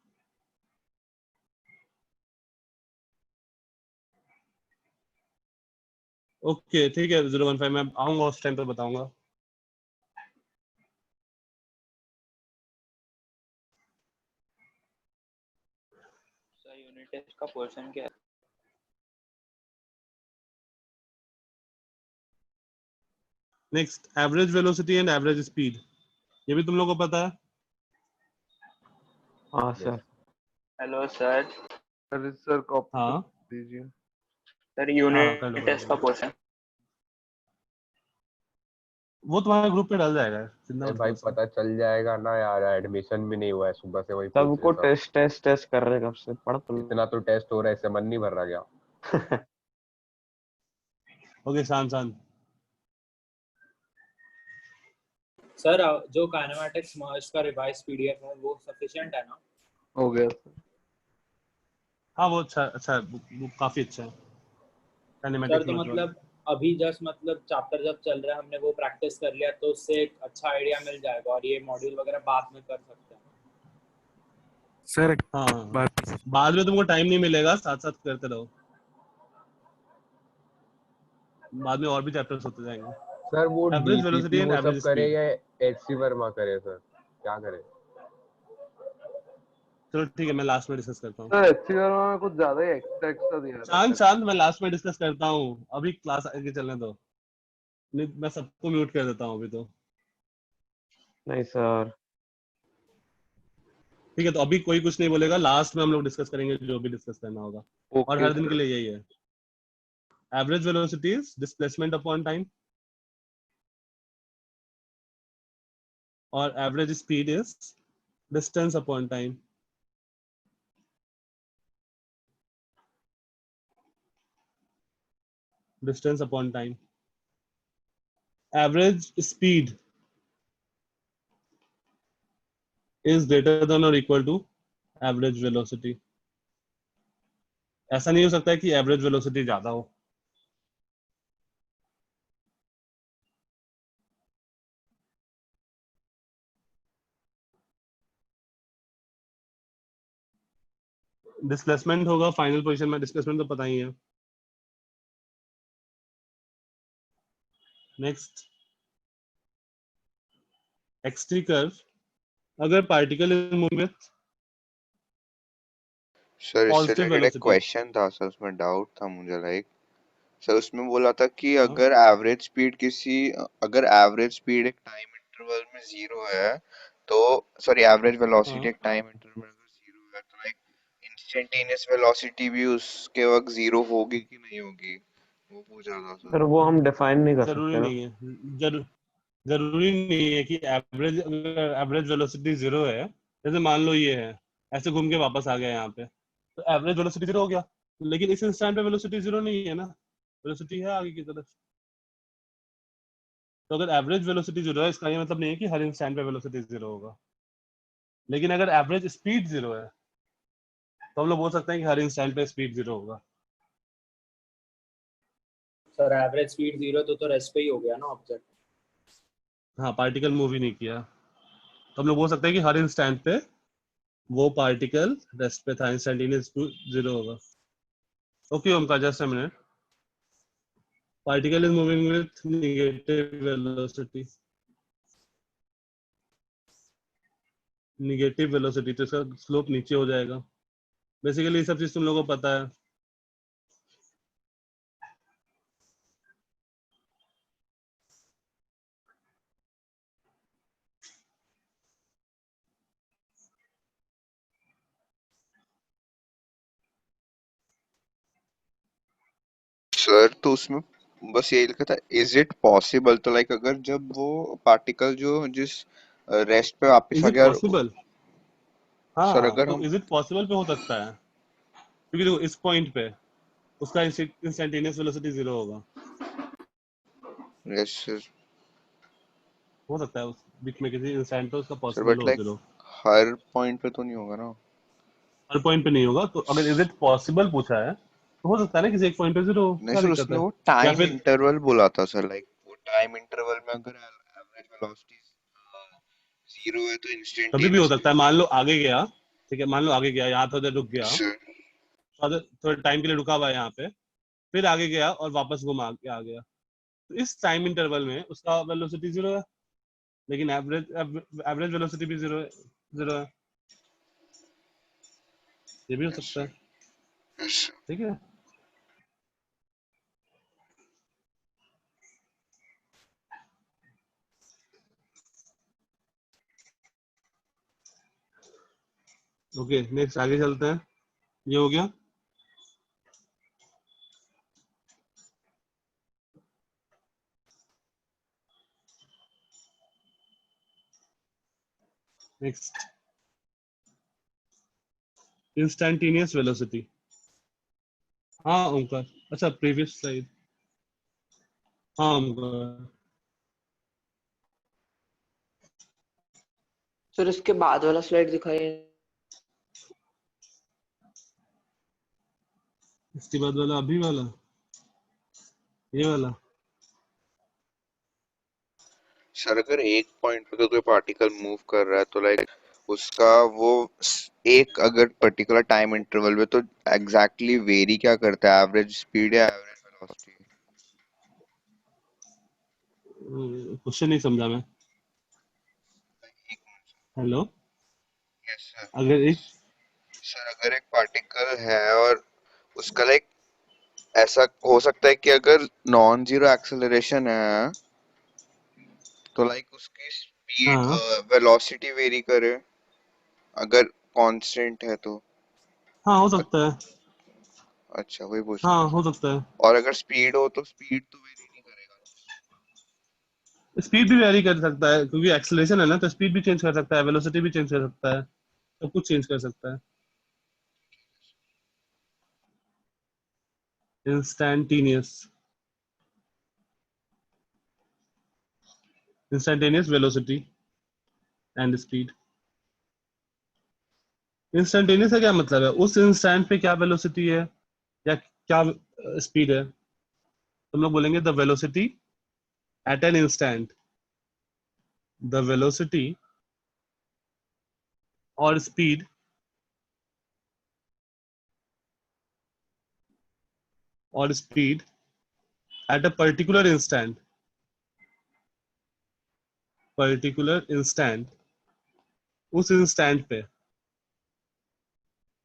Speaker 1: okay ठीक है 015 मैं आऊंगा उस time पे बताऊंगा
Speaker 9: sir unit test का portion क्या है?
Speaker 1: Next average velocity and average speed ये भी तुम लोगों को पता है
Speaker 2: हाँ sir
Speaker 9: hello sir.
Speaker 11: Sir copy
Speaker 1: हाँ
Speaker 11: दीजिए।
Speaker 9: सर
Speaker 1: हाँ कर लो
Speaker 9: यूनिट टेस्ट का पोर्शन।
Speaker 1: वो तुम्हारे ग्रुप पे डाल जाएगा चिंता
Speaker 16: अरे
Speaker 1: मत
Speaker 16: भाई
Speaker 1: करो उसका
Speaker 16: पता चल जाएगा ना यार, एडमिशन भी नहीं हुआ है, सुबह से वही पूछ
Speaker 2: सबको
Speaker 16: रहे सब।
Speaker 2: टेस्ट कर रहे कब से पढ़ तो
Speaker 16: इतना तो टेस्ट हो रहा है, इससे मन नहीं भर रहा क्या?
Speaker 1: ओके शांत शांत
Speaker 7: सर जो काइनेमैटिक्स मर्ज का रिवाइज पीडीएफ है वो सफिशिएंट है ना?
Speaker 11: हो गया
Speaker 1: हाँ वो अच्छा है वो काफी अच्छा है
Speaker 7: सर
Speaker 1: काइनेमैटिक्स
Speaker 7: तो
Speaker 1: मर्ज वाला
Speaker 7: मतलब अभी जस्ट मतलब चैप्टर जब चल रहा है हमने वो प्रैक्टिस कर लिया तो उससे एक अच्छा आइडिया मिल जाएगा और ये मॉड्यूल वगैरह बाद में कर सकते हैं।
Speaker 8: सर
Speaker 1: हाँ बाद में तुमको टाइम नहीं मिलेगा साथ साथ करते रहो बाद में और भी चैप्टर्स होते जाएंगे
Speaker 16: सर वो
Speaker 1: एवरेज वेलोसिटी
Speaker 16: डीसीपी
Speaker 1: एंड
Speaker 16: वो सब
Speaker 1: एवरेज
Speaker 16: करे
Speaker 1: स्पीड
Speaker 16: या एचसी वर्मा करे सर, क्या करे?
Speaker 1: चलो ठीक है मैं लास्ट में डिस्कस करता हूँ
Speaker 11: सर एचसी वर्मा में कुछ ज्यादा ही एक्स्ट्रा दिया रहा है।
Speaker 1: शांत मैं लास्ट में डिस्कस करता हूँ अभी क्लास आगे चलने दो नहीं मैं सबको म्यूट कर देता हूँ अभी तो
Speaker 2: नहीं सर
Speaker 1: ठीक है तो अभी कोई कुछ नहीं बोलेगा लास्ट में हम लोग डिस्कस करेंगे जो भी डिस्कस करना होगा और
Speaker 11: ओके
Speaker 1: हर दिन
Speaker 11: सर।
Speaker 1: के लिए यही है average velocity is displacement upon time और average speed is distance upon time distance upon time average speed is greater than or equal to average velocity ऐसा नहीं हो सकता है कि एवरेज वेलोसिटी ज्यादा हो डिस्प्लेसमेंट होगा फाइनल पोजीशन में डिस्प्लेसमेंट तो पता ही है नेक्स्ट एक्स3 कर्व अगर particle is moving with
Speaker 14: sir इससे
Speaker 1: पॉजिटिव
Speaker 14: रिलेटेड एक
Speaker 1: वेलोसिटी
Speaker 14: क्वेश्चन था सर, उसमें डाउट था मुझे लाइक सर उसमें बोला था कि अगर एवरेज स्पीड एक टाइम इंटरवल में जीरो है तो सॉरी एवरेज वेलोसिटी एक टाइम इंटरवल में जीरो है तो लाइक इंस्टेंटेनियस वेलोसिटी भी उसके वक्त जीरो होगी कि नहीं होगी वो पूछा था सर।
Speaker 2: सर वो हम डिफाइन नहीं कर
Speaker 1: जरूरी
Speaker 2: सकते ना।
Speaker 1: नहीं है जरूरी नहीं है कि एवरेज वेलोसिटी जीरो है जैसे मान लो ये है ऐसे घूम के वापस आ गया यहाँ पे तो एवरेज वेलोसिटी जीरो हो गया लेकिन इस इंस्टेंट पे वेलोसिटी जीरो नहीं है ना वेलोसिटी है आगे की तरफ तो अगर एवरेज वेलोसिटी जीरो है इसका ये मतलब नहीं है कि हर इंस्टेंट पे वेलोसिटी जीरो होगा लेकिन अगर एवरेज स्पीड जीरो है तो हम लोग बोल सकते हैं कि हर इंस्टेंट पे स्पीड जीरो होगा
Speaker 7: सर एवरेज स्पीड 0 तो रेस्ट पे ही हो गया ना ऑब्जेक्ट।
Speaker 1: हाँ पार्टिकल मूव ही नहीं किया तो हम लोग बोल सकते हैं कि हर इंस्टेंट पे वो पार्टिकल रेस्ट पे था इंस्टेंटेनियस जीरो होगा okay Omkar just a minute particle is moving with negative velocity तो इसका स्लोप नीचे हो जाएगा बेसिकली ये सब चीज तुम लोगों को पता है।
Speaker 14: सर तो उसमें बस ये लिखा था इज इट पॉसिबल, तो लाइक अगर जब वो पार्टिकल जो जिस रेस्ट पे वापस
Speaker 1: इज
Speaker 14: आ
Speaker 1: इट
Speaker 14: गया,
Speaker 1: पॉसिबल?
Speaker 14: सर
Speaker 1: हाँ,
Speaker 14: अगर
Speaker 1: तो
Speaker 14: हम
Speaker 1: इज इट पॉसिबल पे हो सकता है, क्योंकि देखो इस पॉइंट पे उसका इंस्टेंटेनियस वेलोसिटी 0 होगा।
Speaker 14: यस सर
Speaker 1: हो सकता है उस बीच में किसी इंस्टेंट पे उसका
Speaker 14: सर
Speaker 1: पॉसिबल
Speaker 14: बट
Speaker 1: हो
Speaker 14: लाइक
Speaker 1: 0।
Speaker 14: हर पॉइंट पे तो नहीं होगा ना।
Speaker 1: हर पॉइंट पे नहीं होगा, तो अगर इज इट पॉसिबल पूछा है तो हो सकता है ना किसी एक पॉइंट पे 0 हो,
Speaker 14: नहीं
Speaker 1: क्या
Speaker 14: सर,
Speaker 1: दिक्कत
Speaker 14: उसने
Speaker 1: है?
Speaker 14: वो
Speaker 1: या
Speaker 14: टाइम
Speaker 1: फिर
Speaker 14: इंटरवल बोला था सर, लाइक वो टाइम इंटरवल में अगर एवरेज वेलोसिटी 0 है तो
Speaker 1: कभी भी हो
Speaker 14: इंस्टेंटेनियस
Speaker 1: सकता है। मान लो आगे गया, ठीक है, मान लो आगे गया, यहाँ थोड़ा देर रुक गया,
Speaker 14: सर।
Speaker 1: थोड़ा टाइम के लिए रुका हुआ है यहाँ पे, फिर आगे गया और वापस घुमा के आ गया, तो इस टाइम इंटरवल में उसका वेलोसिटी 0 है, लेकिन एवरेज वेलोसिटी भी 0 है, 0 है। ये भी हो सकता है, ठीक है। ओके, नेक्स्ट आगे चलते हैं। ये हो गया। Next instantaneous velocity. हाँ ओमकार, अच्छा प्रीवियस स्लाइड। हाँ ओमकार,
Speaker 13: सर इसके बाद वाला स्लाइड दिखाइए।
Speaker 1: इसके बाद वाला अभी वाला, ये वाला।
Speaker 14: सर अगर एक पॉइंट पे कोई पार्टिकल मूव कर रहा है तो लाइक उसका वो एक अगर पर्टिकुलर टाइम इंटरवल में तो एग्जैक्टली वेरी क्या करता है, एवरेज स्पीड या एवरेज वेलोसिटी?
Speaker 1: क्वेश्चन नहीं समझा मैं। Hello,
Speaker 14: yes sir.
Speaker 1: अगर एक
Speaker 14: सर अगर एक पार्टिकल है और उसका लाइक ऐसा हो सकता है कि अगर नॉन जीरो एक्सेलरेशन है तो लाइक उसकी स्पीड
Speaker 1: हाँ
Speaker 14: वेलोसिटी वेरी करे, अगर कांस्टेंट है तो।
Speaker 1: हाँ हो सकता है,
Speaker 14: अच्छा वही पूछ रहा
Speaker 1: हाँ
Speaker 14: था
Speaker 1: हो
Speaker 14: सर।
Speaker 1: सकता है।
Speaker 14: और अगर स्पीड हो तो स्पीड तो वेरी नहीं करेगा।
Speaker 1: स्पीड भी वेरी कर सकता है, क्योंकि एक्सेलरेशन है ना, तो स्पीड भी चेंज कर सकता है, वेलोसिटी भी चेंज कर सकता है, सब कुछ चेंज कर सकता है। Instantaneous velocity and speed. Instantaneous का क्या मतलब है? उस इंस्टेंट पे क्या वेलोसिटी है या क्या स्पीड है। तुम लोग बोलेंगे the velocity at an instant, the velocity और speed at a particular instant, उस इंस्टेंट पे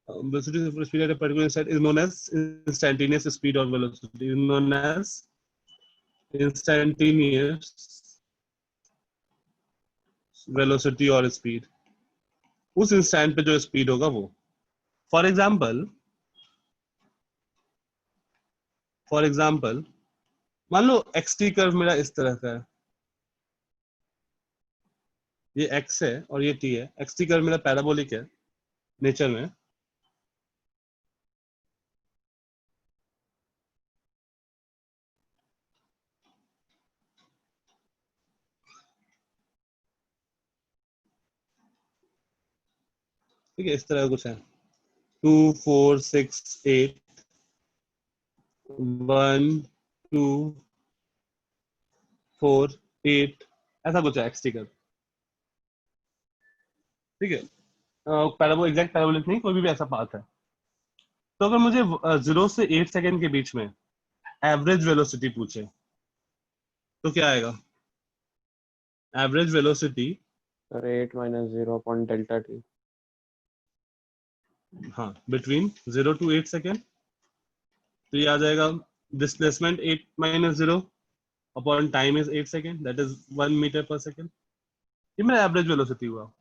Speaker 1: velocity of speed at a particular instant is known as instantaneous speed or velocity, is known as instantaneous velocity or speed। उस instant पे जो speed होगा वो, for example मान लो xt curve मेरा इस तरह का है, ये x है और ये t है। xt कर्व मेरा पैराबोलिक है नेचर में, ठीक है, इस तरह का कुछ है। 2 4 6 8 1 2 4 8 ऐसा कुछ है xt कर्व, ठीक है। पैराबोल एग्जैक्ट पैराबोलिक नहीं, कोई भी ऐसा पाथ है। तो अगर मुझे 0 से 8 सेकंड के बीच में एवरेज वेलोसिटी पूछे तो क्या आएगा? Average velocity
Speaker 2: sir 8 - 0 upon delta t।
Speaker 1: हाँ बिटवीन 0 to 8 सेकेंड, तो ये आ जाएगा displacement 8 minus 0 upon time is 8 second, that is 1 metre per second. ये मेरा एवरेज वेलोसिटी हुआ।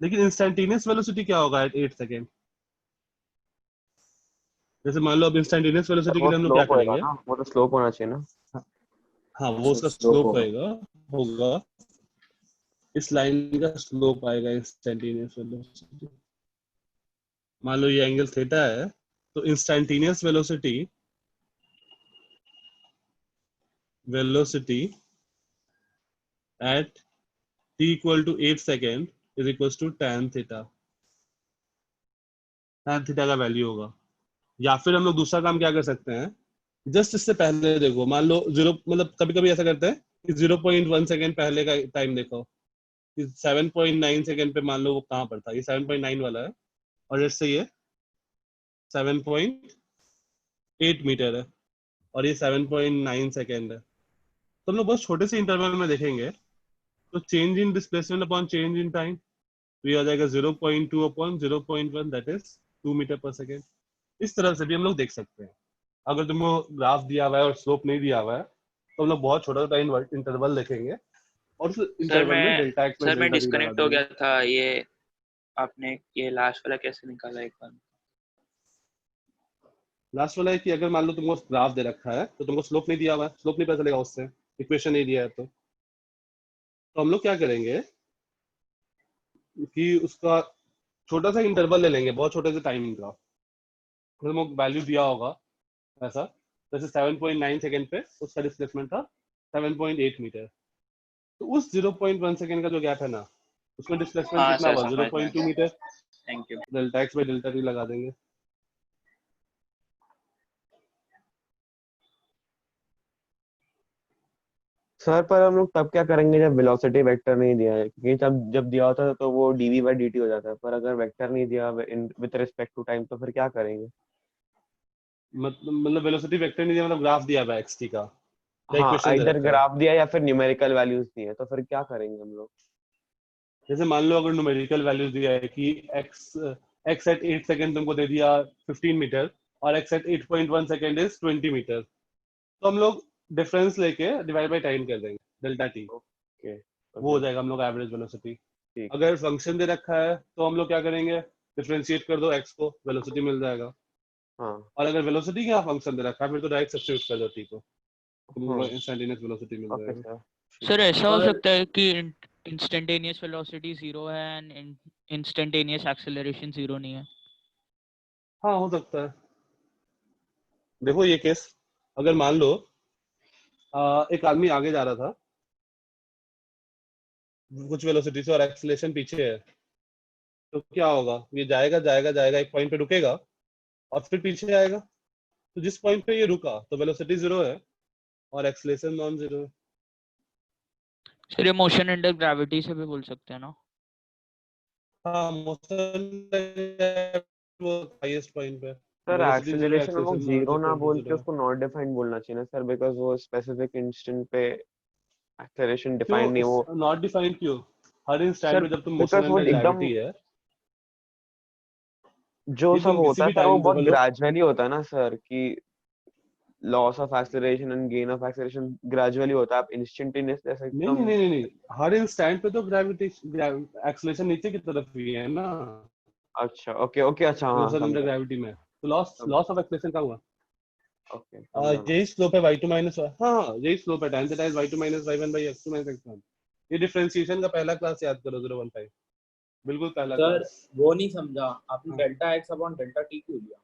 Speaker 1: लेकिन इंस्टेंटेनियस वेलोसिटी क्या होगा एट 8 सेकेंड? जैसे मान लो अब इंस्टेंटेनियस वेलोसिटी के
Speaker 2: वो
Speaker 1: लिए हम लोग क्या
Speaker 2: स्लोप होएगा
Speaker 1: करेंगे?
Speaker 2: ना, वो तो स्लोप होना चाहिए ना।
Speaker 1: हाँ वो उसका स्लोप होगा इस लाइन का स्लोप आएगा इंस्टेंटेनियस वेलोसिटी। मान लो ये एंगल थीटा है, तो instantaneous velocity at t equal to 8 second is equals to tan theta। tan theta का वैल्यू होगा। या फिर हम लोग दूसरा काम क्या कर सकते हैं, जस्ट इससे पहले देखो, मान लो 0, मतलब कभी कभी ऐसा करते हैं कि 0.1 सेकेंड पहले का टाइम देखो, 7.9 सेकेंड पे मान लो वो कहाँ पर था, ये 7.9 वाला है और जैसे ये 7.8 मीटर है और ये 7.9 सेकेंड है। तो हम लोग बहुत छोटे से इंटरवल में देखेंगे तो change in displacement upon change in time तो ये आ जाएगा 0.2 upon 0.1 that is 2 metre per second. इस तरह से भी हम लोग देख सकते हैं। अगर तुमको ग्राफ दिया हुआ है और स्लोप नहीं दिया हुआ है तो हम लोग बहुत छोटा सा इंटरवल देखेंगे और उस इंटरवल में डेल्टा एक्स
Speaker 9: सर मैं
Speaker 1: डेल्टा टी लगा
Speaker 9: डिस्कनेक्ट हो
Speaker 1: देंगे।
Speaker 9: गया था। ये आपने ये लास्ट वाला कैसे निकाला एक बार?
Speaker 1: लास्ट वाला है कि अगर मान लो तुमको ग्राफ दे रखा है तो तुमको स्लोप नहीं दिया हुआ है, स्लोप नहीं पता चलेगा उससे, इक्वेशन नहीं दिया है तो हम लोग क्या करेंगे कि उसका छोटा सा इंटरवल ले लेंगे, बहुत छोटे से टाइम का, तुमको वैल्यू दिया होगा ऐसा, जैसे 7.9 सेकेंड पे उसका डिस्प्लेसमेंट था 7.8 मीटर, तो उस 0.1 सेकेंड का जो गैप है ना उसमें डिस्प्लेसमेंट
Speaker 9: हाँ
Speaker 1: कितना
Speaker 9: सर
Speaker 1: हुआ,
Speaker 9: समझ गया।
Speaker 1: 0.2 metre.
Speaker 9: Thank you.
Speaker 1: Delta X by delta T लगा देंगे।
Speaker 2: सर पर हम लोग तब क्या करेंगे जब वेलोसिटी वेक्टर नहीं दिया है, क्योंकि जब दिया होता है तो वो डीवी बाई डी टी हो जाता है, पर अगर वेक्टर नहीं दिया विद रिस्पेक्ट टू टाइम तो फिर क्या करेंगे?
Speaker 1: मतलब वेलोसिटी वेक्टर नहीं दिया, मतलब ग्राफ दिया हुआ है एक्स टी का, क्या
Speaker 2: हाँ,
Speaker 1: इक्वेशन दे
Speaker 2: इधर
Speaker 1: रखा है।
Speaker 2: ग्राफ दिया या फिर न्यूमेरिकल वैल्यूज दिए, तो फिर क्या करेंगे हम लोग?
Speaker 1: जैसे मान लो अगर न्यूमेरिकल वैल्यूज दिया है कि x एट 8 सेकेंड तुमको दे दिया 15 मीटर और x at 8.1 second is 20 metre, तो हम लोग डिफरेंस लेके डिवाइड बाय टाइम कर देंगे डेल्टा टी,
Speaker 2: ओके
Speaker 1: वो हो जाएगा हम लोग एवरेज वेलोसिटी। अगर फंक्शन दे रखा है तो हम लोग क्या करेंगे, डिफरेंशिएट कर दो x को, वेलोसिटी मिल जाएगा।
Speaker 2: हाँ
Speaker 1: और अगर वेलोसिटी का फंक्शन दे रखा है फिर तो डायरेक्ट सब्स्टिट्यूट कर दो t को, तुमको
Speaker 2: हाँ
Speaker 1: इंस्टेंटेनियस वेलोसिटी मिल
Speaker 2: ओके
Speaker 1: जाएगा।
Speaker 2: सर।
Speaker 15: सर ऐसा हो
Speaker 1: और
Speaker 15: सकता है कि इंस्टेंटेनियस वेलोसिटी 0 है एंड इंस्टेंटेनियस एक्सेलरेशन 0 नहीं है।
Speaker 1: हाँ हो सकता है। देखो ये केस, अगर मान लो एक आदमी आगे जा रहा था कुछ वेलोसिटी से और एक्सेलरेशन पीछे है, तो क्या होगा, ये जाएगा जाएगा जाएगा एक पॉइंट पे रुकेगा और फिर पीछे आएगा, तो जिस पॉइंट पे ये रुका तो वेलोसिटी 0 है और एक्सेलरेशन नॉन 0 है।
Speaker 15: सर ये मोशन अंडर ग्रेविटी से भी बोल सकते हैं ना?
Speaker 1: हाँ मोशन वो हाईएस्ट पॉइंट पे
Speaker 2: सर
Speaker 1: वेलोसिटी 0
Speaker 2: एक्सेलरेशन हम लोग
Speaker 1: एक्सेलरेशन नॉन
Speaker 2: जीरो ना बोल के
Speaker 1: 0 है।
Speaker 2: उसको नॉट डिफाइंड बोलना चाहिए ना सर, बिकॉज वो स्पेसिफिक इंस्टेंट पे एक्सेलरेशन
Speaker 1: क्यों
Speaker 2: डिफाइंड नहीं, वो
Speaker 1: नॉट डिफाइंड क्यों? हर इंस्टेंट
Speaker 2: सर
Speaker 1: में जब तुम मोशन
Speaker 2: बिकॉज वो
Speaker 1: अंडर
Speaker 2: एकदम
Speaker 1: ग्रेविटी है,
Speaker 2: जो
Speaker 1: ये
Speaker 2: सब
Speaker 1: तुम किसी
Speaker 2: होता है
Speaker 1: भी
Speaker 2: सर वो
Speaker 1: टाइम
Speaker 2: बहुत
Speaker 1: बोलो।
Speaker 2: ग्रेजुअली होता है ना सर, कि loss of acceleration and gain of acceleration gradually होता है, आप इंस्टेंटेनियस जैसे
Speaker 1: नहीं नहीं
Speaker 2: एकदम।
Speaker 1: नहीं नहीं, हर इंस्टेंट पे तो ग्रेविटी एक्सेलरेशन नीचे की तरफ ही है ना,
Speaker 2: अच्छा ओके ओके, अच्छा हाँ
Speaker 1: मोशन अंडर
Speaker 2: समझा
Speaker 1: ग्रेविटी में, तो लॉस लॉस ऑफ एक्सेलरेशन क्या हुआ?
Speaker 2: ओके समझा मैं।
Speaker 1: यही स्लोप है y2 माइनस, हाँ यही स्लोप है tan theta is y2 minus y1 by x2 minus x1। ये डिफरेंशिएशन का पहला क्लास याद करो 015, बिल्कुल पहला
Speaker 7: सर
Speaker 1: क्लास।
Speaker 7: वो नहीं समझा आपने, delta x upon delta T क्यों लिया?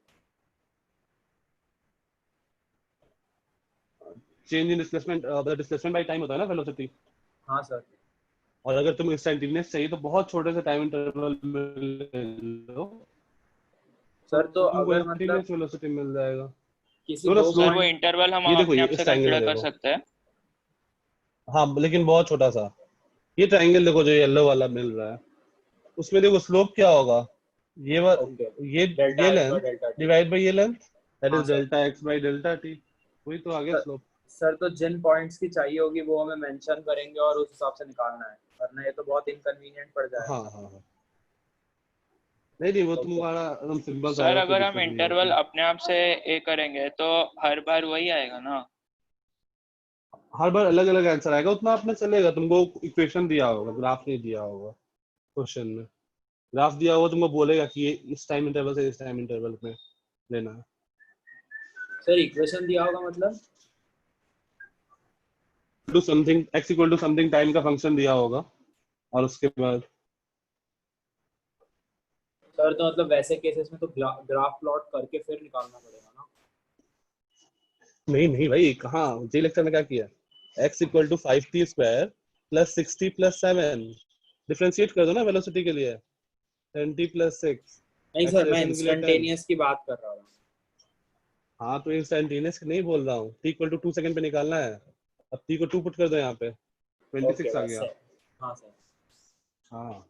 Speaker 1: Change in displacement, displacement by time होता है ना वेलोसिटी,
Speaker 7: हाँ सर।
Speaker 1: और अगर तुम इंस्टेंटेनियस चाहिए तो बहुत छोटे से टाइम इंटरवल में लो तो
Speaker 7: सर तो
Speaker 1: तुमको
Speaker 7: अगर मतलब
Speaker 1: इंस्टेंटेनियस वेलोसिटी मिल जाएगा।
Speaker 7: किसी
Speaker 1: थोड़ा
Speaker 7: दो
Speaker 1: स्लो,
Speaker 9: सर वो इंटरवल हम
Speaker 1: ये देखो
Speaker 9: अपने
Speaker 1: ये
Speaker 9: आप से
Speaker 1: इस ट्रायंगल में
Speaker 9: कंसीडर कर
Speaker 1: देखो,
Speaker 9: सकते हैं।
Speaker 1: हाँ लेकिन बहुत छोटा सा, ये ट्रायंगल देखो जो येलो वाला मिल रहा है, उसमें देखो स्लोप क्या होगा, ये
Speaker 7: ओके
Speaker 1: ये
Speaker 7: delta x by
Speaker 1: length
Speaker 7: delta T.
Speaker 1: Divide by ये लेंथ, दैट
Speaker 7: हाँ
Speaker 1: is
Speaker 7: sir.
Speaker 1: Delta x by delta T, वही तो आ गया
Speaker 7: सर
Speaker 1: स्लोप।
Speaker 7: सर तो जिन पॉइंट्स की चाहिए होगी वो हमें मेंशन करेंगे और उस हिसाब से निकालना है, वरना ये तो बहुत इनकन्वीनियंट पड़ जाएगा।
Speaker 1: हाँ हाँ हाँ नहीं वो तुम्हारा एकदम सिंपल सा
Speaker 9: सर
Speaker 1: आएगा, कोई
Speaker 9: अगर हम
Speaker 1: दिक्कत नहीं है
Speaker 9: इंटरवल
Speaker 1: उसमें।
Speaker 9: अपने आप से ए करेंगे तो हर बार वही आएगा ना?
Speaker 1: हर बार अलग अलग आंसर आएगा, उतना आपने चलेगा। तुमको इक्वेशन दिया होगा, ग्राफ नहीं दिया होगा क्वेश्चन में। ग्राफ दिया होगा तुमको बोलेगा कि ये इस टाइम इंटरवल से इस टाइम इंटरवल में लेना है।
Speaker 7: सर इक्वेशन दिया होगा मतलब
Speaker 1: to something x equal to something time का फंक्शन दिया होगा, और उसके बाद
Speaker 7: सर तो मतलब वैसे केसेस में तो ग्राफ प्लॉट करके फिर निकालना पड़ेगा ना?
Speaker 1: नहीं भाई, कहाँ जी लेक्चर में क्या किया, x equal to 5t square plus 6t plus 7, differentiate कर दो ना वेलोसिटी के लिए, 10t प्लस 6
Speaker 7: नहीं सर, मैं
Speaker 1: एक्सेलरेशन के लिए 10।
Speaker 7: इंस्टेंटेनियस की बात कर रहा हूँ।
Speaker 1: हाँ तो इंस्टेंटेनियस नहीं बोल रहा हूँ, t इक्वल टू 2 सेकंड पे निकालना है। अब t को 2 पुट कर दो यहाँ पे, 26 आ गया।
Speaker 7: हाँ सर।
Speaker 1: हाँ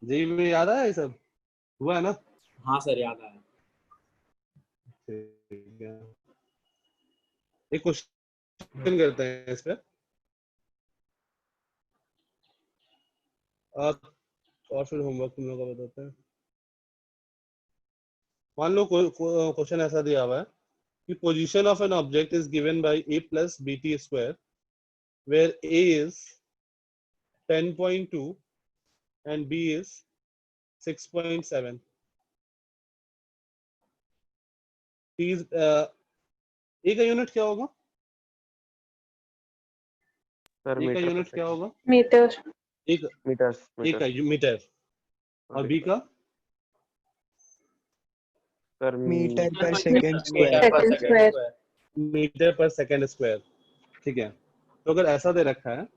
Speaker 1: जी में याद आया ये सब हुआ है ना?
Speaker 7: हाँ सर याद आया।
Speaker 1: ठीक है, एक क्वेश्चन करते हैं इस पे, और फिर होमवर्क तुम लोग का बताते हैं। मान लो क्वेश्चन ऐसा दिया हुआ है कि position of an object is given by a plus bt square where a is 10.2 and b is 6.7. Please, a का यूनिट क्या होगा?
Speaker 2: सर
Speaker 1: a का
Speaker 2: मीटर
Speaker 1: यूनिट क्या होगा?
Speaker 5: मीटर।
Speaker 1: एक
Speaker 2: मीटर
Speaker 1: का मीटर, और b का
Speaker 2: sir
Speaker 18: metre per second square.
Speaker 1: Metre per second square. ठीक है, तो अगर ऐसा दे रखा है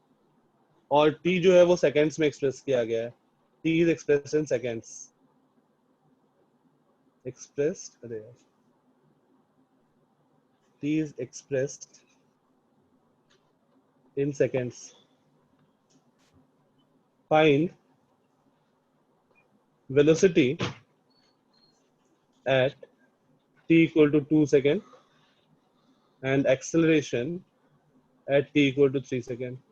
Speaker 1: और t जो है वो सेकंड्स में एक्सप्रेस किया गया है, t is expressed in seconds, expressed, अरे यार, t is expressed in seconds. Find velocity at t equal to 2 second and acceleration at t equal to 3 second.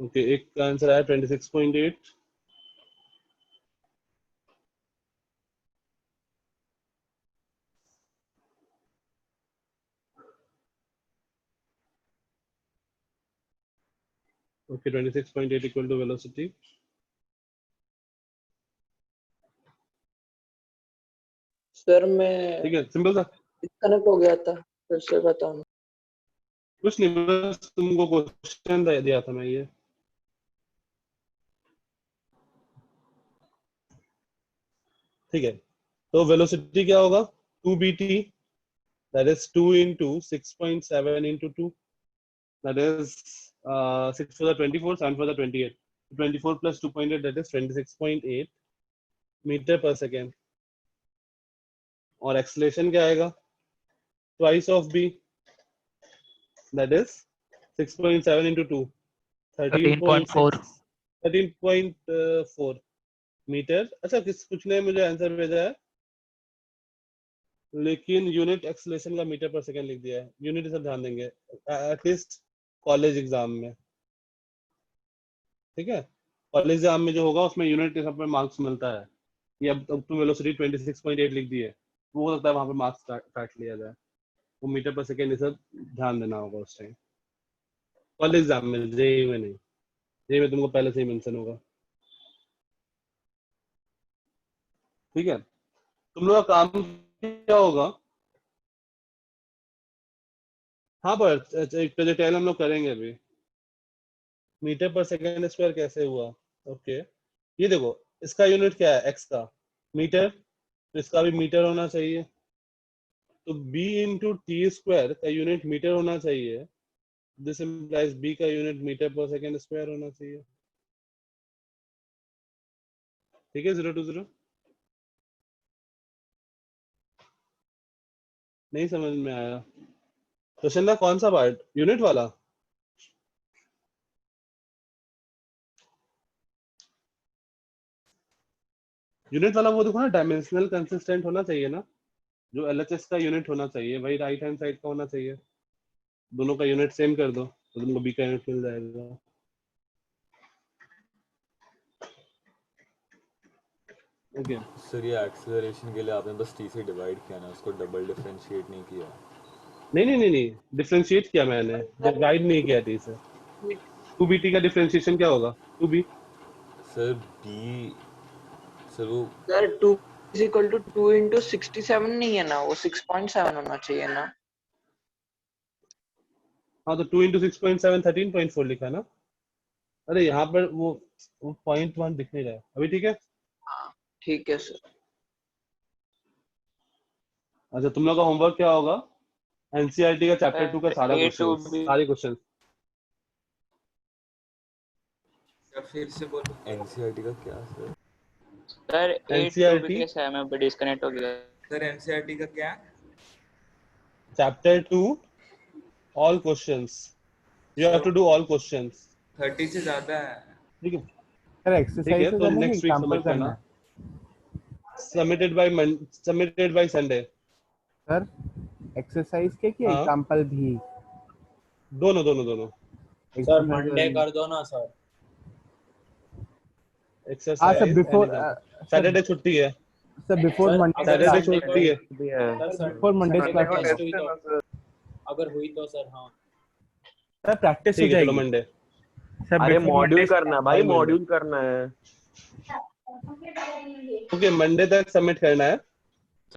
Speaker 1: Okay, एक का आंसर आया 26.8, okay 26.8 equal to velocity.
Speaker 13: Sir मैं
Speaker 1: ठीक है, simple सा,
Speaker 13: disconnect हो गया था, फिर से बताऊं?
Speaker 1: कुछ नहीं, बस तुमको क्वेश्चन दिया था मैं ये। ठीक है, तो वेलोसिटी क्या होगा? 2bt, that is 2 into 6.7 into 2, that is 6 for the 24, 7 for the 28, 24 plus 2.8, that is 26.8 metre per second. और एक्सेलरेशन क्या आएगा? Twice of b, that is 6.7 into 2, 13.6, 13.4 metre. अच्छा, कुछ ने मुझे आंसर भेजा है, लेकिन यूनिट एक्सेलरेशन का मीटर पर सेकंड लिख दिया है। यूनिट सब ध्यान देंगे एटलीस्ट कॉलेज एग्जाम में। ठीक है, कॉलेज एग्जाम में जो होगा उसमें यूनिट के सब में मार्क्स मिलता है। ये अब तुम वेलोसिटी 26.8 लिख दी है, वो हो सकता है वहां पे मार्क्स काट लिया जाए। वो मीटर पर सेकंड ये सब ध्यान देना होगा उस टाइम कॉलेज एग्जाम में, जेईई में नहीं। जेईई में तुमको पहले से ही मेंशन होगा। ठीक है, तुम लोग का काम क्या होगा? हाँ पर एक प्रोजेक्टाइल हम लोग करेंगे अभी। मीटर पर सेकेंड स्क्वायर कैसे हुआ? ओके, ये देखो, इसका यूनिट क्या है? एक्स का मीटर, तो इसका भी मीटर होना चाहिए। तो b इंटू टी स्क्वायर का यूनिट मीटर होना चाहिए। दिस इम्प्लाइज b का unit metre per second square होना चाहिए। ठीक है, 0 to 0। नहीं समझ में आया क्वेश्चन का कौन सा पार्ट? यूनिट वाला? यूनिट वाला वो देखो ना, डायमेंशनल कंसिस्टेंट होना चाहिए ना, जो एलएचएस का यूनिट होना चाहिए वही राइट हैंड साइड का होना चाहिए। दोनों का यूनिट सेम कर दो तो तुमको बी का यूनिट मिल जाएगा। ओके
Speaker 10: सर ये एक्सेलरेशन के लिए आपने बस t से डिवाइड किया ना, उसको डबल डिफरेंशिएट नहीं किया।
Speaker 1: नहीं डिफरेंशिएट किया मैंने, डिवाइड नहीं किया t से। 2bt का डिफरेंशिएशन क्या होगा? 2b
Speaker 10: सर b सर वो
Speaker 13: sir 2 is equal to 2 into 67 नहीं है ना, वो 6.7 होना चाहिए ना।
Speaker 1: हाँ तो 2 into 6.7 13.4 लिखा है ना। अरे यहाँ पर वो 0.1 दिख नहीं रहा है अभी, ठीक है?
Speaker 13: ठीक है सर।
Speaker 1: अच्छा तुम लोग का होमवर्क क्या होगा? एनसीईआरटी का चैप्टर 2 का सारा क्वेश्चन, सारे क्वेश्चन।
Speaker 3: फिर से बोलो
Speaker 10: एनसीईआरटी का क्या सर?
Speaker 9: सर
Speaker 1: एनसीईआरटी
Speaker 9: कैसे है, मैं डिस्कनेक्ट हो गया।
Speaker 3: सर एनसीईआरटी का क्या?
Speaker 1: Chapter 2 all questions, you have to do all questions.
Speaker 3: 30 से ज्यादा है।
Speaker 1: ठीक है
Speaker 19: सर एक्सरसाइज
Speaker 1: तो नेक्स्ट वीक सबमिट करना। Submitted by Sunday.
Speaker 19: Sir exercise के कि
Speaker 1: हाँ।
Speaker 19: एग्जांपल भी?
Speaker 1: दोनों
Speaker 7: सर मंडे कर दो ना sir.
Speaker 1: Exercise
Speaker 19: sir before
Speaker 1: Saturday छुट्टी है
Speaker 19: सर, बिफोर मंडे
Speaker 1: सैटरडे छुट्टी है
Speaker 19: बिफोर मंडे क्लास
Speaker 7: अगर हुई तो सर। हाँ
Speaker 19: सर प्रैक्टिस हो
Speaker 1: ठीक है
Speaker 19: जाएगी
Speaker 1: चलो मंडे।
Speaker 2: अरे मॉड्यूल करना है भाई, मॉड्यूल करना है।
Speaker 1: ओके मंडे तक सबमिट करना है।